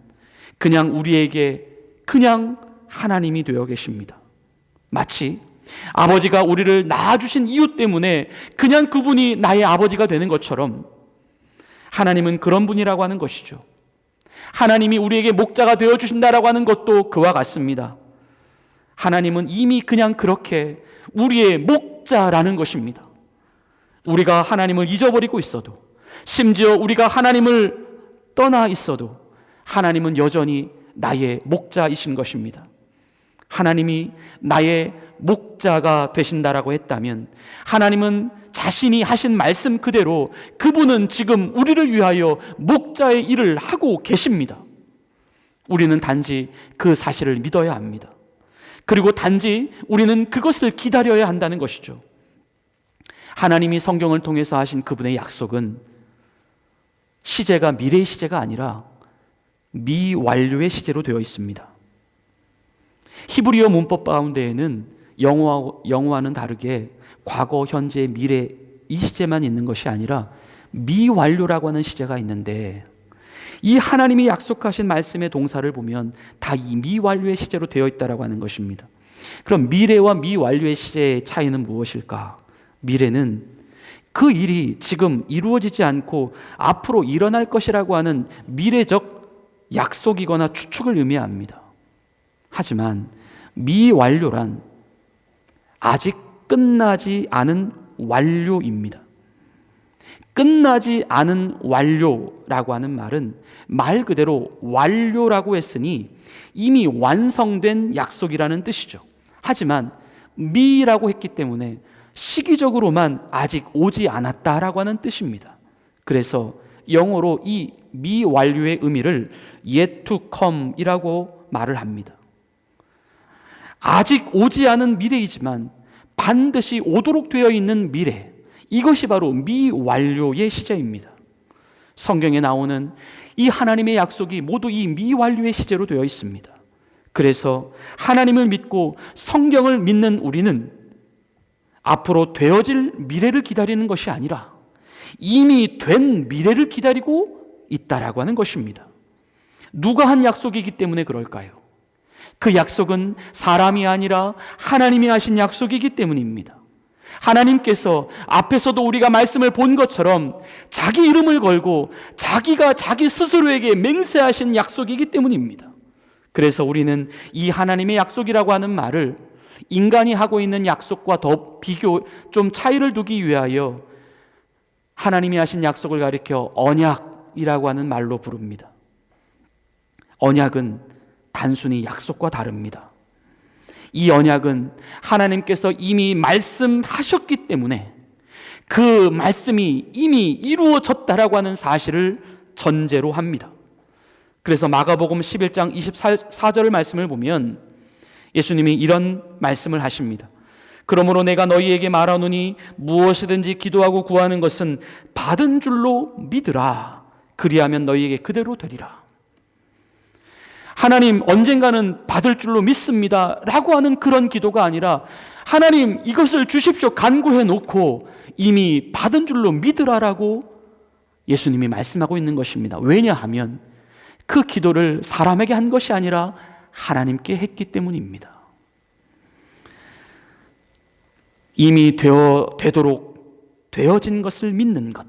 그냥 우리에게 그냥 하나님이 되어 계십니다. 마치 아버지가 우리를 낳아주신 이유 때문에 그냥 그분이 나의 아버지가 되는 것처럼 하나님은 그런 분이라고 하는 것이죠. 하나님이 우리에게 목자가 되어주신다라고 하는 것도 그와 같습니다. 하나님은 이미 그냥 그렇게 우리의 목자라는 것입니다. 우리가 하나님을 잊어버리고 있어도, 심지어 우리가 하나님을 떠나 있어도 하나님은 여전히 나의 목자이신 것입니다. 하나님이 나의 목자가 되신다라고 했다면 하나님은 자신이 하신 말씀 그대로 그분은 지금 우리를 위하여 목자의 일을 하고 계십니다. 우리는 단지 그 사실을 믿어야 합니다. 그리고 단지 우리는 그것을 기다려야 한다는 것이죠. 하나님이 성경을 통해서 하신 그분의 약속은 시제가 미래의 시제가 아니라 미완료의 시제로 되어 있습니다. 히브리어 문법 가운데에는 영어와는 다르게 과거, 현재, 미래 이 시제만 있는 것이 아니라 미완료라고 하는 시제가 있는데, 이 하나님이 약속하신 말씀의 동사를 보면 다 이 미완료의 시제로 되어 있다라고 하는 것입니다. 그럼 미래와 미완료의 시제의 차이는 무엇일까? 미래는 그 일이 지금 이루어지지 않고 앞으로 일어날 것이라고 하는 미래적 약속이거나 추측을 의미합니다. 하지만 미완료란 아직 끝나지 않은 완료입니다. 끝나지 않은 완료라고 하는 말은 말 그대로 완료라고 했으니 이미 완성된 약속이라는 뜻이죠. 하지만 미라고 했기 때문에 시기적으로만 아직 오지 않았다라고 하는 뜻입니다. 그래서 영어로 이 미완료의 의미를 yet to come 이라고 말을 합니다. 아직 오지 않은 미래이지만 반드시 오도록 되어 있는 미래, 이것이 바로 미완료의 시제입니다. 성경에 나오는 이 하나님의 약속이 모두 이 미완료의 시제로 되어 있습니다. 그래서 하나님을 믿고 성경을 믿는 우리는 앞으로 되어질 미래를 기다리는 것이 아니라 이미 된 미래를 기다리고 있다라고 하는 것입니다. 누가 한 약속이기 때문에 그럴까요? 그 약속은 사람이 아니라 하나님이 하신 약속이기 때문입니다. 하나님께서 앞에서도 우리가 말씀을 본 것처럼 자기 이름을 걸고 자기가 자기 스스로에게 맹세하신 약속이기 때문입니다. 그래서 우리는 이 하나님의 약속이라고 하는 말을 인간이 하고 있는 약속과 더 좀 차이를 두기 위하여 하나님이 하신 약속을 가리켜 언약이라고 하는 말로 부릅니다. 언약은 단순히 약속과 다릅니다. 이 언약은 하나님께서 이미 말씀하셨기 때문에 그 말씀이 이미 이루어졌다라고 하는 사실을 전제로 합니다. 그래서 마가복음 11장 24절 말씀을 보면 예수님이 이런 말씀을 하십니다. 그러므로 내가 너희에게 말하노니 무엇이든지 기도하고 구하는 것은 받은 줄로 믿으라. 그리하면 너희에게 그대로 되리라. 하나님, 언젠가는 받을 줄로 믿습니다 라고 하는 그런 기도가 아니라 하나님, 이것을 주십시오 간구해 놓고 이미 받은 줄로 믿으라라고 예수님이 말씀하고 있는 것입니다. 왜냐하면 그 기도를 사람에게 한 것이 아니라 하나님께 했기 때문입니다. 이미 되도록 되어진 것을 믿는 것,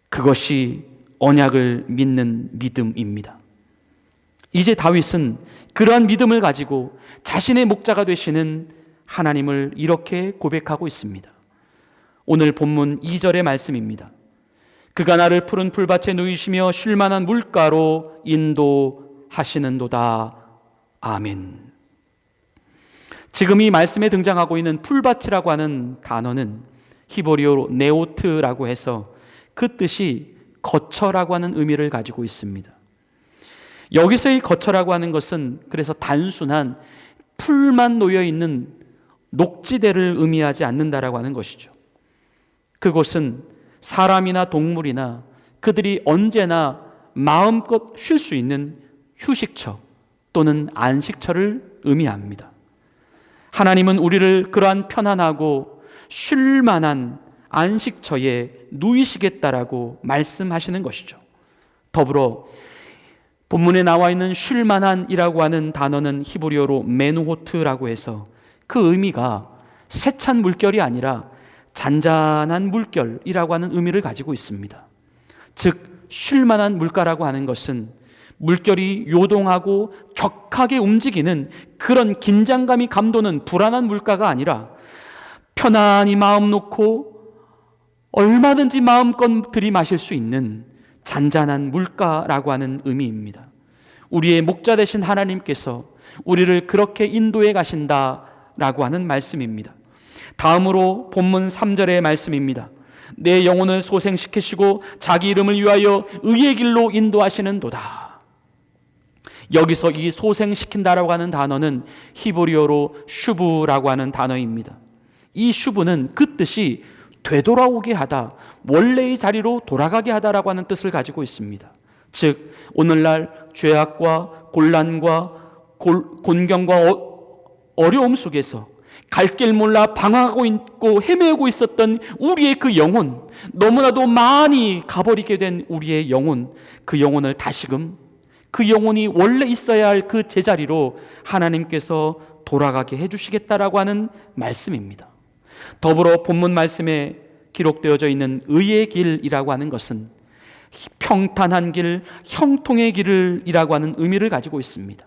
그것이 언약을 믿는 믿음입니다. 이제 다윗은 그러한 믿음을 가지고 자신의 목자가 되시는 하나님을 이렇게 고백하고 있습니다. 오늘 본문 2절의 말씀입니다. 그가 나를 푸른 풀밭에 누이시며 쉴만한 물가로 인도하시는도다. 아멘. 지금 이 말씀에 등장하고 있는 풀밭이라고 하는 단어는 히브리어로 네오트라고 해서 그 뜻이 거처라고 하는 의미를 가지고 있습니다. 여기서의 거처라고 하는 것은 그래서 단순한 풀만 놓여 있는 녹지대를 의미하지 않는다라고 하는 것이죠. 그곳은 사람이나 동물이나 그들이 언제나 마음껏 쉴 수 있는 휴식처 또는 안식처를 의미합니다. 하나님은 우리를 그러한 편안하고 쉴 만한 안식처에 누이시겠다라고 말씀하시는 것이죠. 더불어 본문에 나와 있는 쉴만한이라고 하는 단어는 히브리어로 메누호트라고 해서 그 의미가 세찬 물결이 아니라 잔잔한 물결이라고 하는 의미를 가지고 있습니다. 즉 쉴만한 물가라고 하는 것은 물결이 요동하고 격하게 움직이는 그런 긴장감이 감도는 불안한 물가가 아니라 편안히 마음 놓고 얼마든지 마음껏 들이마실 수 있는 잔잔한 물가라고 하는 의미입니다. 우리의 목자 되신 하나님께서 우리를 그렇게 인도해 가신다라고 하는 말씀입니다. 다음으로 본문 3절의 말씀입니다. 내 영혼을 소생시키시고 자기 이름을 위하여 의의 길로 인도하시는도다. 여기서 이 소생시킨다라고 하는 단어는 히브리어로 슈브라고 하는 단어입니다. 이 슈브는 그 뜻이 되돌아오게 하다, 원래의 자리로 돌아가게 하다라고 하는 뜻을 가지고 있습니다. 즉 오늘날 죄악과 곤란과 곤경과 어려움 속에서 갈 길 몰라 방황하고 있고 헤매고 있었던 우리의 그 영혼, 너무나도 많이 가버리게 된 우리의 영혼, 그 영혼을 다시금 그 영혼이 원래 있어야 할 그 제자리로 하나님께서 돌아가게 해주시겠다라고 하는 말씀입니다. 더불어 본문 말씀에 기록되어져 있는 의의 길이라고 하는 것은 평탄한 길, 형통의 길이라고 하는 의미를 가지고 있습니다.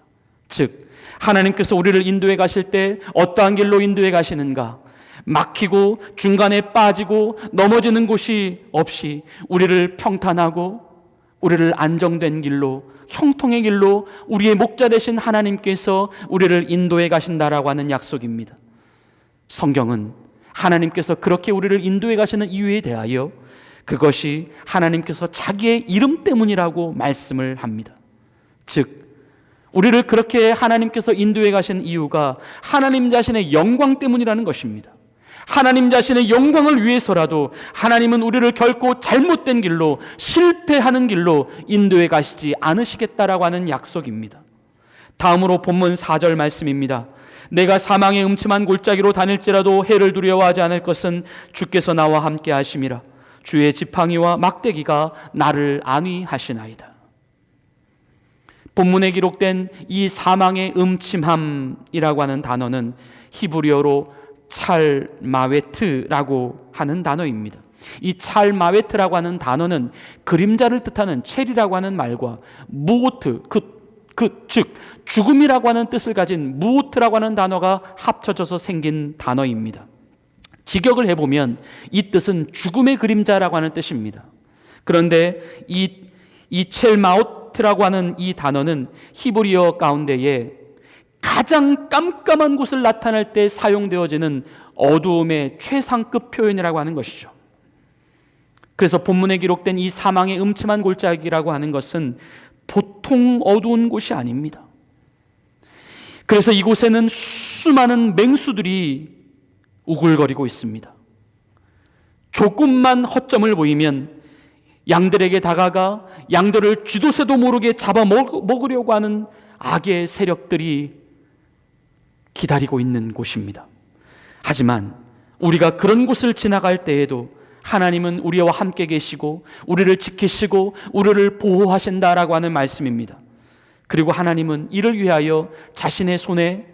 즉 하나님께서 우리를 인도해 가실 때 어떠한 길로 인도해 가시는가? 막히고 중간에 빠지고 넘어지는 곳이 없이 우리를 평탄하고 우리를 안정된 길로, 형통의 길로 우리의 목자 되신 하나님께서 우리를 인도해 가신다라고 하는 약속입니다. 성경은 하나님께서 그렇게 우리를 인도해 가시는 이유에 대하여 그것이 하나님께서 자기의 이름 때문이라고 말씀을 합니다. 즉 우리를 그렇게 하나님께서 인도해 가신 이유가 하나님 자신의 영광 때문이라는 것입니다. 하나님 자신의 영광을 위해서라도 하나님은 우리를 결코 잘못된 길로, 실패하는 길로 인도해 가시지 않으시겠다라고 하는 약속입니다. 다음으로 본문 4절 말씀입니다. 내가 사망의 음침한 골짜기로 다닐지라도 해를 두려워하지 않을 것은 주께서 나와 함께 하심이라. 주의 지팡이와 막대기가 나를 안위하시나이다. 본문에 기록된 이 사망의 음침함이라고 하는 단어는 히브리어로 찰마웨트라고 하는 단어입니다. 이 찰마웨트라고 하는 단어는 그림자를 뜻하는 첼이라고 하는 말과 무오트, 즉 죽음이라고 하는 뜻을 가진 무오트라고 하는 단어가 합쳐져서 생긴 단어입니다. 직역을 해보면 이 뜻은 죽음의 그림자라고 하는 뜻입니다. 그런데 이 첼마오트라고 하는 이 단어는 히브리어 가운데에 가장 깜깜한 곳을 나타낼 때 사용되어지는 어두움의 최상급 표현이라고 하는 것이죠. 그래서 본문에 기록된 이 사망의 음침한 골짜기라고 하는 것은 보통 어두운 곳이 아닙니다. 그래서 이곳에는 수많은 맹수들이 우글거리고 있습니다. 조금만 허점을 보이면 양들에게 다가가 양들을 쥐도새도 모르게 잡아먹으려고 하는 악의 세력들이 기다리고 있는 곳입니다. 하지만 우리가 그런 곳을 지나갈 때에도 하나님은 우리와 함께 계시고 우리를 지키시고 우리를 보호하신다라고 하는 말씀입니다. 그리고 하나님은 이를 위하여 자신의 손에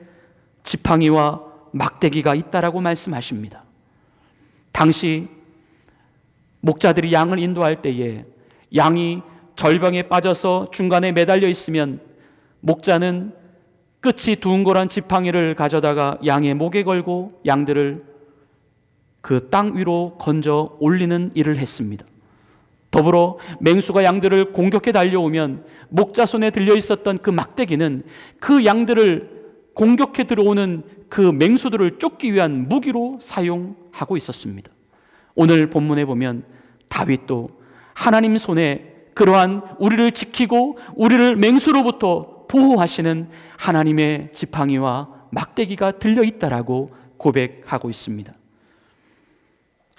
지팡이와 막대기가 있다라고 말씀하십니다. 당시 목자들이 양을 인도할 때에 양이 절병에 빠져서 중간에 매달려 있으면 목자는 끝이 둥그런 지팡이를 가져다가 양의 목에 걸고 양들을 그 땅 위로 건져 올리는 일을 했습니다. 더불어 맹수가 양들을 공격해 달려오면 목자 손에 들려 있었던 그 막대기는 그 양들을 공격해 들어오는 그 맹수들을 쫓기 위한 무기로 사용하고 있었습니다. 오늘 본문에 보면 다윗도 하나님 손에 그러한 우리를 지키고 우리를 맹수로부터 보호하시는 하나님의 지팡이와 막대기가 들려있다라고 고백하고 있습니다.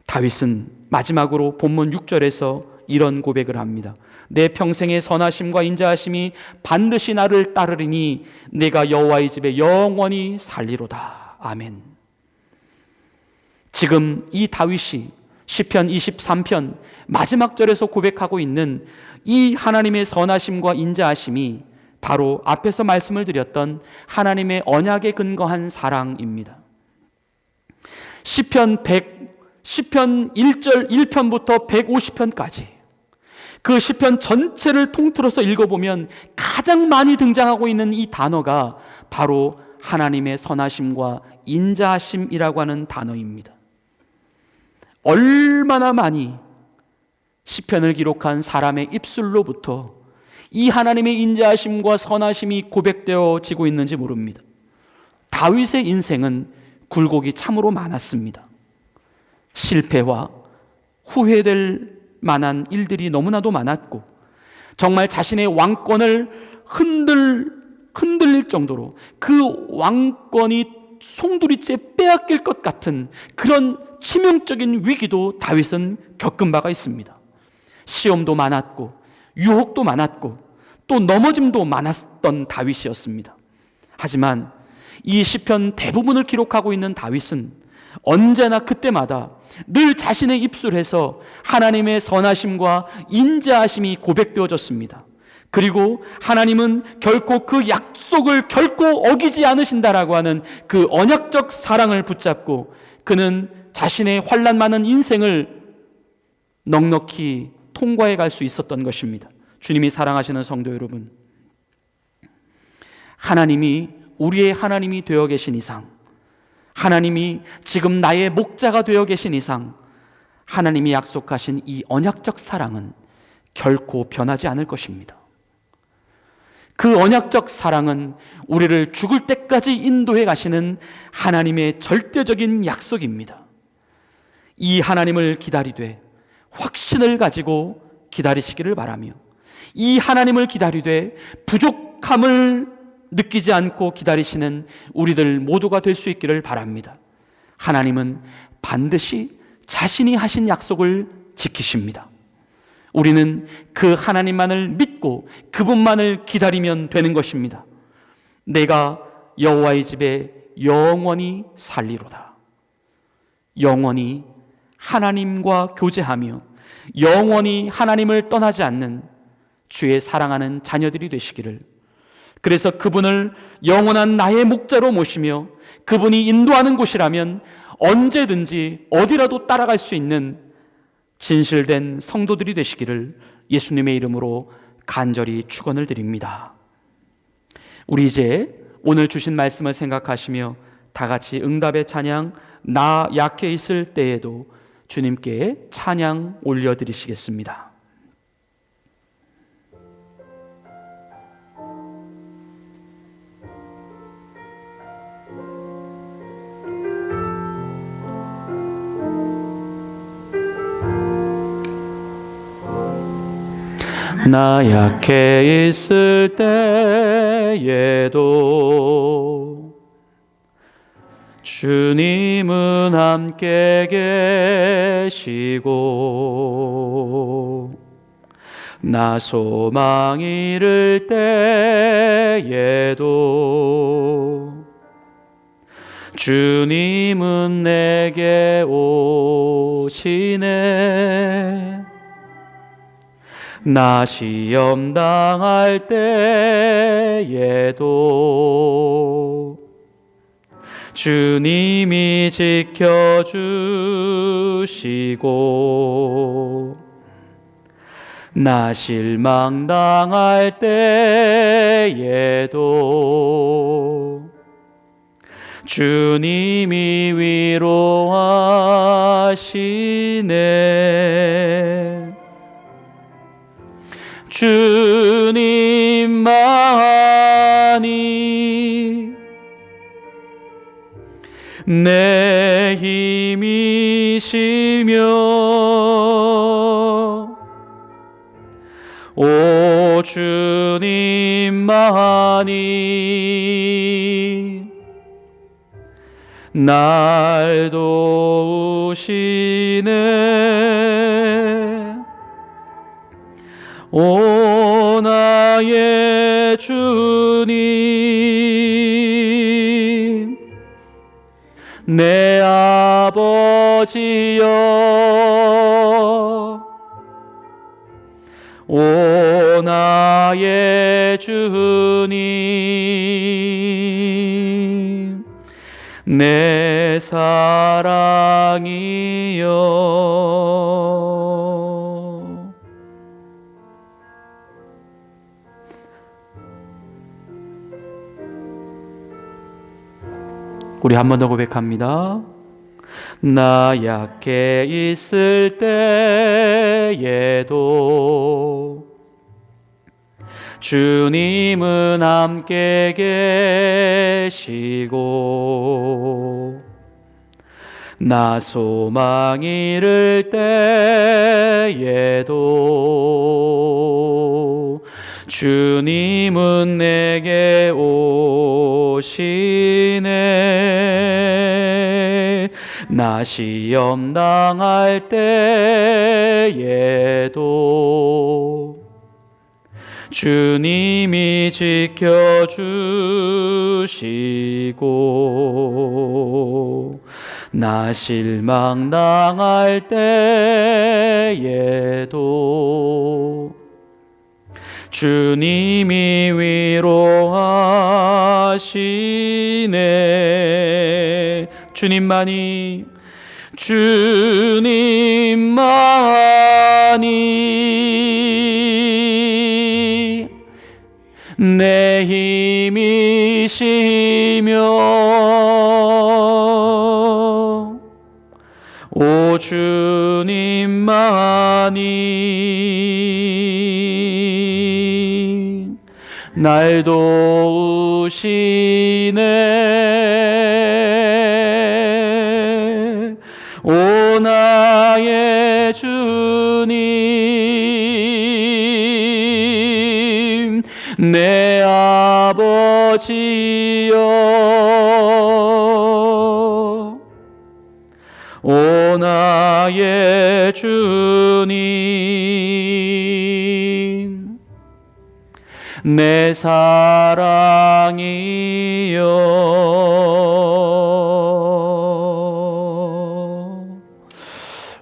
다윗은 마지막으로 본문 6절에서 이런 고백을 합니다. 내 평생의 선하심과 인자하심이 반드시 나를 따르리니 내가 여호와의 집에 영원히 살리로다. 아멘. 지금 이 다윗이 시편 23편 마지막 절에서 고백하고 있는 이 하나님의 선하심과 인자하심이 바로 앞에서 말씀을 드렸던 하나님의 언약에 근거한 사랑입니다. 시편 1절 1편부터 150편까지 그 시편 전체를 통틀어서 읽어보면 가장 많이 등장하고 있는 이 단어가 바로 하나님의 선하심과 인자하심이라고 하는 단어입니다. 얼마나 많이 시편을 기록한 사람의 입술로부터 이 하나님의 인자하심과 선하심이 고백되어지고 있는지 모릅니다. 다윗의 인생은 굴곡이 참으로 많았습니다. 실패와 후회될 만한 일들이 너무나도 많았고 정말 자신의 왕권을 흔들릴 정도로 그 왕권이 송두리째 빼앗길 것 같은 그런 치명적인 위기도 다윗은 겪은 바가 있습니다. 시험도 많았고 유혹도 많았고 또 넘어짐도 많았던 다윗이었습니다. 하지만 이 시편 대부분을 기록하고 있는 다윗은 언제나 그때마다 늘 자신의 입술에서 하나님의 선하심과 인자하심이 고백되어졌습니다. 그리고 하나님은 결코 그 약속을 결코 어기지 않으신다라고 하는 그 언약적 사랑을 붙잡고 그는 자신의 환난 많은 인생을 넉넉히 통과해 갈 수 있었던 것입니다. 주님이 사랑하시는 성도 여러분, 하나님이 우리의 하나님이 되어 계신 이상, 하나님이 지금 나의 목자가 되어 계신 이상, 하나님이 약속하신 이 언약적 사랑은 결코 변하지 않을 것입니다. 그 언약적 사랑은 우리를 죽을 때까지 인도해 가시는 하나님의 절대적인 약속입니다. 이 하나님을 기다리되 확신을 가지고 기다리시기를 바라며, 이 하나님을 기다리되 부족함을 느끼지 않고 기다리시는 우리들 모두가 될 수 있기를 바랍니다. 하나님은 반드시 자신이 하신 약속을 지키십니다. 우리는 그 하나님만을 믿고 그분만을 기다리면 되는 것입니다. 내가 여호와의 집에 영원히 살리로다. 영원히 하나님과 교제하며 영원히 하나님을 떠나지 않는 주의 사랑하는 자녀들이 되시기를, 그래서 그분을 영원한 나의 목자로 모시며 그분이 인도하는 곳이라면 언제든지 어디라도 따라갈 수 있는 진실된 성도들이 되시기를 예수님의 이름으로 간절히 축원을 드립니다. 우리 이제 오늘 주신 말씀을 생각하시며 다 같이 응답의 찬양, 나 약해 있을 때에도 주님께 찬양 올려드리시겠습니다. 나 약해 있을 때에도 주님은 함께 계시고, 나 소망 잃을 때에도 주님은 내게 오시네. 나 시험 당할 때에도 주님이 지켜주시고, 나 실망 당할 때에도 주님이 위로하시네. 주님만이 내 힘이시며, 오 주님만이 날 도우시네. 오 나의 주님, 내 아버지여, 오 나의 주님, 내 사랑이여. 우리 한 번 더 고백합니다. 나 약해 있을 때에도 주님은 함께 계시고, 나 소망 잃을 때에도 주님은 내게 오시네. 나 시험 당할 때에도 주님이 지켜주시고, 나 실망 당할 때에도 주님이 위로하시네. 주님만이 주님만이 내 힘이시며 오 주님만이 날 도우시네. 오 나의 주님 내 아버지여 오 나의 주님 내 사랑이여.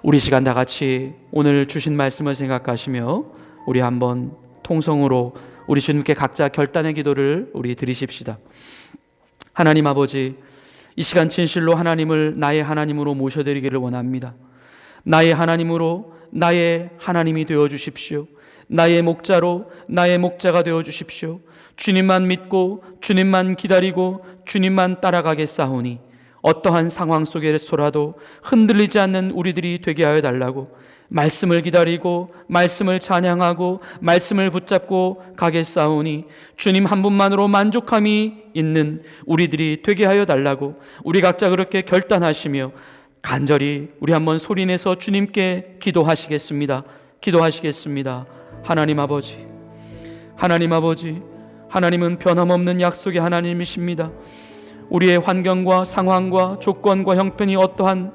우리 시간 다 같이 오늘 주신 말씀을 생각하시며 우리 한번 통성으로 우리 주님께 각자 결단의 기도를 우리 드리십시다. 하나님 아버지, 이 시간 진실로 하나님을 나의 하나님으로 모셔드리기를 원합니다. 나의 하나님으로 나의 하나님이 되어주십시오. 나의 목자로 나의 목자가 되어주십시오. 주님만 믿고 주님만 기다리고 주님만 따라가겠사오니 어떠한 상황 속에서라도 흔들리지 않는 우리들이 되게 하여 달라고, 말씀을 기다리고 말씀을 찬양하고 말씀을 붙잡고 가겠사오니 주님 한 분만으로 만족함이 있는 우리들이 되게 하여 달라고 우리 각자 그렇게 결단하시며 간절히 우리 한번 소리내서 주님께 기도하시겠습니다. 기도하시겠습니다. 하나님 아버지, 하나님 아버지, 하나님은 변함없는 약속의 하나님이십니다. 우리의 환경과 상황과 조건과 형편이 어떠한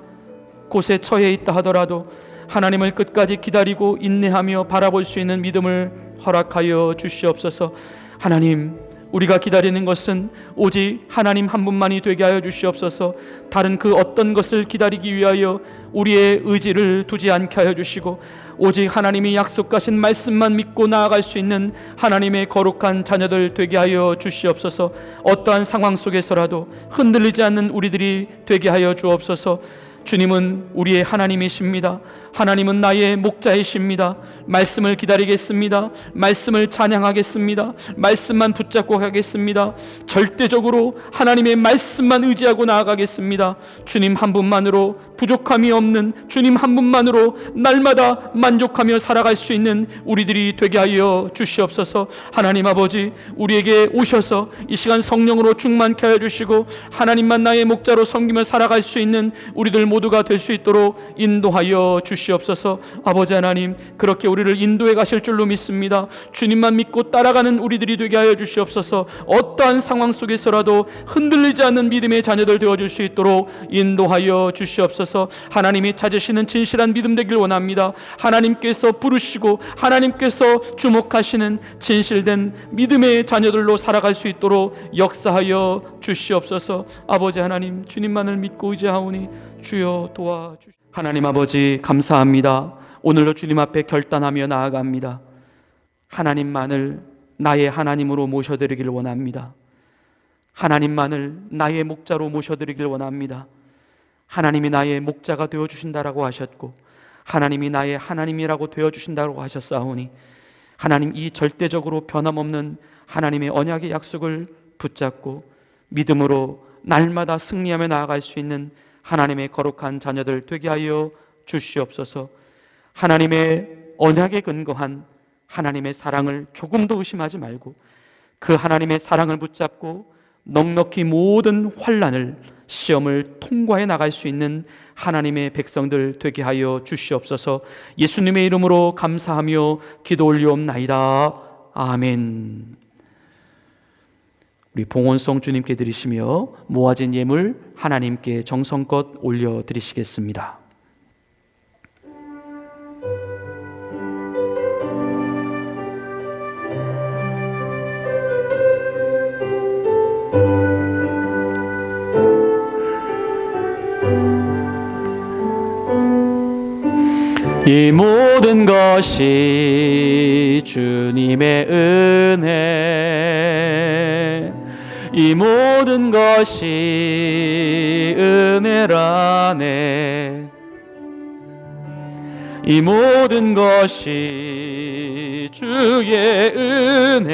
곳에 처해 있다 하더라도 하나님을 끝까지 기다리고 인내하며 바라볼 수 있는 믿음을 허락하여 주시옵소서. 하나님, 우리가 기다리는 것은 오직 하나님 한 분만이 되게 하여 주시옵소서. 다른 그 어떤 것을 기다리기 위하여 우리의 의지를 두지 않게 하여 주시고 오직 하나님이 약속하신 말씀만 믿고 나아갈 수 있는 하나님의 거룩한 자녀들 되게 하여 주시옵소서. 어떠한 상황 속에서라도 흔들리지 않는 우리들이 되게 하여 주옵소서. 주님은 우리의 하나님이십니다. 하나님은 나의 목자이십니다. 말씀을 기다리겠습니다. 말씀을 찬양하겠습니다. 말씀만 붙잡고 가겠습니다. 절대적으로 하나님의 말씀만 의지하고 나아가겠습니다. 주님 한 분만으로 부족함이 없는 주님 한 분만으로 날마다 만족하며 살아갈 수 있는 우리들이 되게 하여 주시옵소서. 하나님 아버지, 우리에게 오셔서 이 시간 성령으로 충만케 하여 주시고 하나님만 나의 목자로 섬기며 살아갈 수 있는 우리들 모두가 될 수 있도록 인도하여 주시옵소서. 아버지 하나님, 그렇게 우리를 인도해 가실 줄로 믿습니다. 주님만 믿고 따라가는 우리들이 되게 하여 주시옵소서. 어떠한 상황 속에서라도 흔들리지 않는 믿음의 자녀들 되어줄 수 있도록 인도하여 주시옵소서. 하나님이 찾으시는 진실한 믿음 되길 원합니다. 하나님께서 부르시고 하나님께서 주목하시는 진실된 믿음의 자녀들로 살아갈 수 있도록 역사하여 주시옵소서. 아버지 하나님, 주님만을 믿고 의지하오니 주여 도와주시옵소서. 하나님 아버지, 감사합니다. 오늘도 주님 앞에 결단하며 나아갑니다. 하나님만을 나의 하나님으로 모셔드리길 원합니다. 하나님만을 나의 목자로 모셔드리길 원합니다. 하나님이 나의 목자가 되어주신다라고 하셨고 하나님이 나의 하나님이라고 되어주신다고 하셨사오니 하나님, 이 절대적으로 변함없는 하나님의 언약의 약속을 붙잡고 믿음으로 날마다 승리하며 나아갈 수 있는 하나님의 거룩한 자녀들 되게 하여 주시옵소서. 하나님의 언약에 근거한 하나님의 사랑을 조금도 의심하지 말고 그 하나님의 사랑을 붙잡고 넉넉히 모든 환난을, 시험을 통과해 나갈 수 있는 하나님의 백성들 되게 하여 주시옵소서. 예수님의 이름으로 감사하며 기도 올리옵나이다. 아멘. 우리 봉헌송 주님께 드리시며 모아진 예물 하나님께 정성껏 올려드리시겠습니다. 이 모든 것이 주님의 은혜, 이 모든 것이 은혜라네. 이 모든 것이 주의 은혜,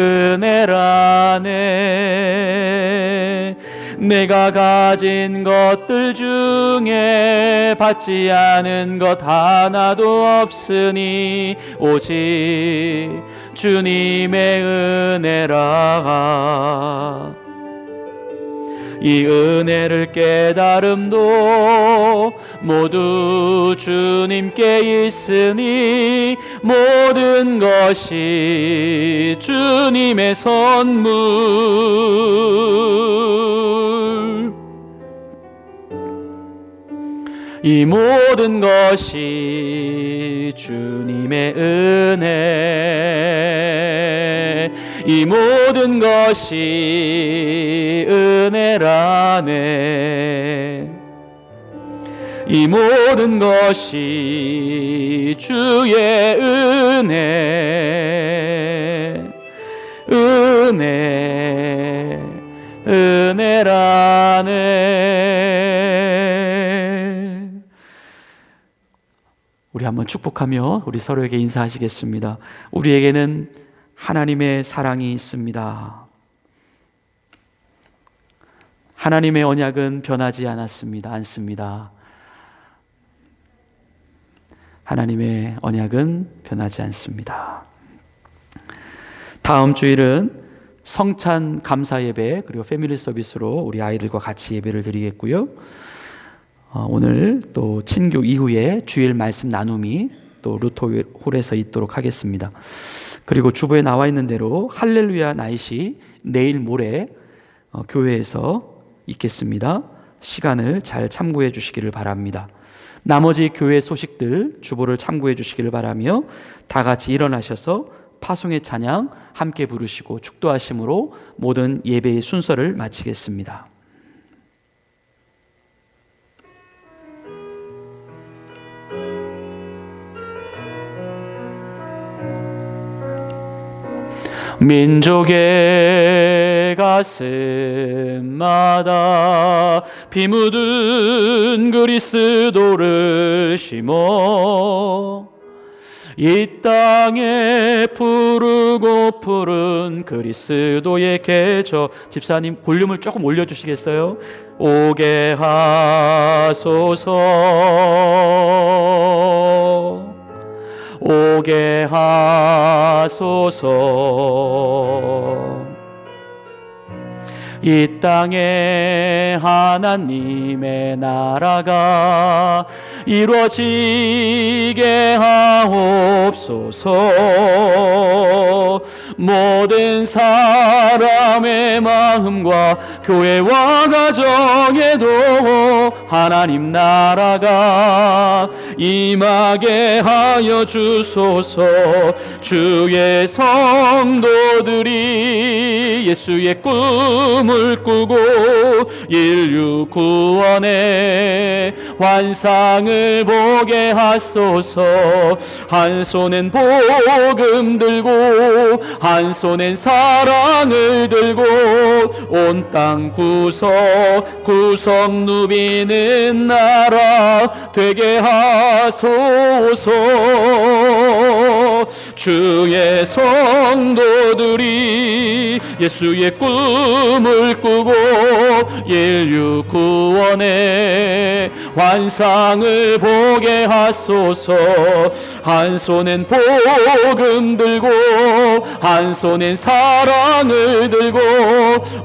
은혜라네. 내가 가진 것들 중에 받지 않은 것 하나도 없으니 오직 주님의 은혜라. 이 은혜를 깨달음도 모두 주님께 있으니 모든 것이 주님의 선물. 이 모든 것이 주님의 은혜, 이 모든 것이 은혜라네. 이 모든 것이 주의 은혜라네. 우리 한번 축복하며 우리 서로에게 인사하시겠습니다. 우리에게는 하나님의 사랑이 있습니다. 하나님의 언약은 변하지 않습니다. 하나님의 언약은 변하지 않습니다. 다음 주일은 성찬 감사 예배 그리고 패밀리 서비스로 우리 아이들과 같이 예배를 드리겠고요. 오늘 또 친교 이후에 주일 말씀 나눔이 또 루토홀에서 있도록 하겠습니다. 그리고 주보에 나와 있는 대로 할렐루야 나잇이 내일 모레 교회에서 있겠습니다. 시간을 잘 참고해 주시기를 바랍니다. 나머지 교회 소식들 주보를 참고해 주시기를 바라며 다 같이 일어나셔서 파송의 찬양 함께 부르시고 축도하심으로 모든 예배의 순서를 마치겠습니다. 민족의 가슴마다 피 묻은 그리스도를 심어 이 땅에 푸르고 푸른 그리스도의 계절. 집사님 볼륨을 조금 올려주시겠어요? 오게 하소서, 오게 하소서. 이 땅에 하나님의 나라가 이루어지게 하옵소서. 모든 사람의 마음과 교회와 가정에도 하나님 나라가 임하게 하여 주소서. 주의 성도들이 예수의 꿈을 꾸고 인류 구원의 환상을 보게 하소서. 한 손엔 복음 들고 한 손엔 사랑을 들고 온 땅 구석구석 누비는 나라 되게 하소서. 주의 성도들이 예수의 꿈을 꾸고 인류 구원의 환상을 보게 하소서. 한 손엔 복음 들고 한 손엔 사랑을 들고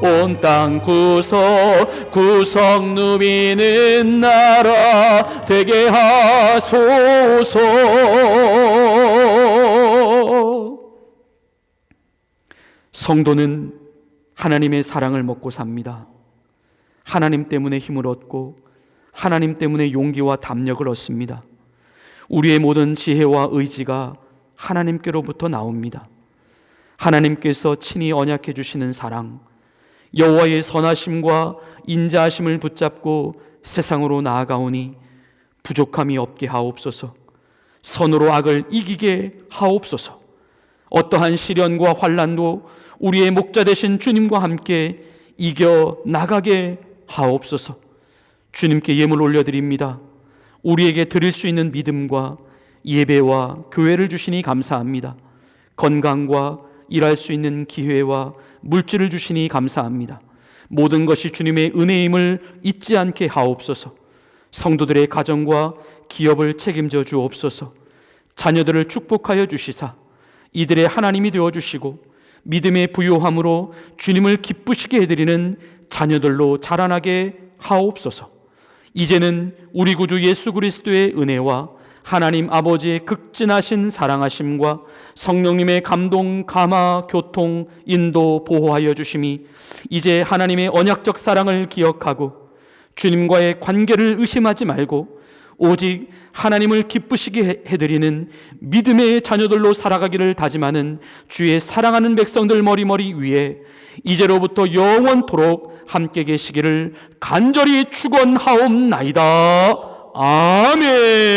온 땅 구석구석 누비는 나라 되게 하소서. 성도는 하나님의 사랑을 먹고 삽니다. 하나님 때문에 힘을 얻고 하나님 때문에 용기와 담력을 얻습니다. 우리의 모든 지혜와 의지가 하나님께로부터 나옵니다. 하나님께서 친히 언약해 주시는 사랑, 여호와의 선하심과 인자하심을 붙잡고 세상으로 나아가오니 부족함이 없게 하옵소서. 선으로 악을 이기게 하옵소서. 어떠한 시련과 환난도 우리의 목자 되신 주님과 함께 이겨 나가게 하옵소서. 주님께 예물 올려드립니다. 우리에게 드릴 수 있는 믿음과 예배와 교회를 주시니 감사합니다. 건강과 일할 수 있는 기회와 물질을 주시니 감사합니다. 모든 것이 주님의 은혜임을 잊지 않게 하옵소서. 성도들의 가정과 기업을 책임져 주옵소서. 자녀들을 축복하여 주시사 이들의 하나님이 되어주시고 믿음의 부요함으로 주님을 기쁘시게 해드리는 자녀들로 자라나게 하옵소서. 이제는 우리 구주 예수 그리스도의 은혜와 하나님 아버지의 극진하신 사랑하심과 성령님의 감동, 감화, 교통, 인도, 보호하여 주심이 이제 하나님의 언약적 사랑을 기억하고 주님과의 관계를 의심하지 말고 오직 하나님을 기쁘시게 해드리는 믿음의 자녀들로 살아가기를 다짐하는 주의 사랑하는 백성들 머리머리 위에 이제로부터 영원토록 함께 계시기를 간절히 축원하옵나이다. 아멘.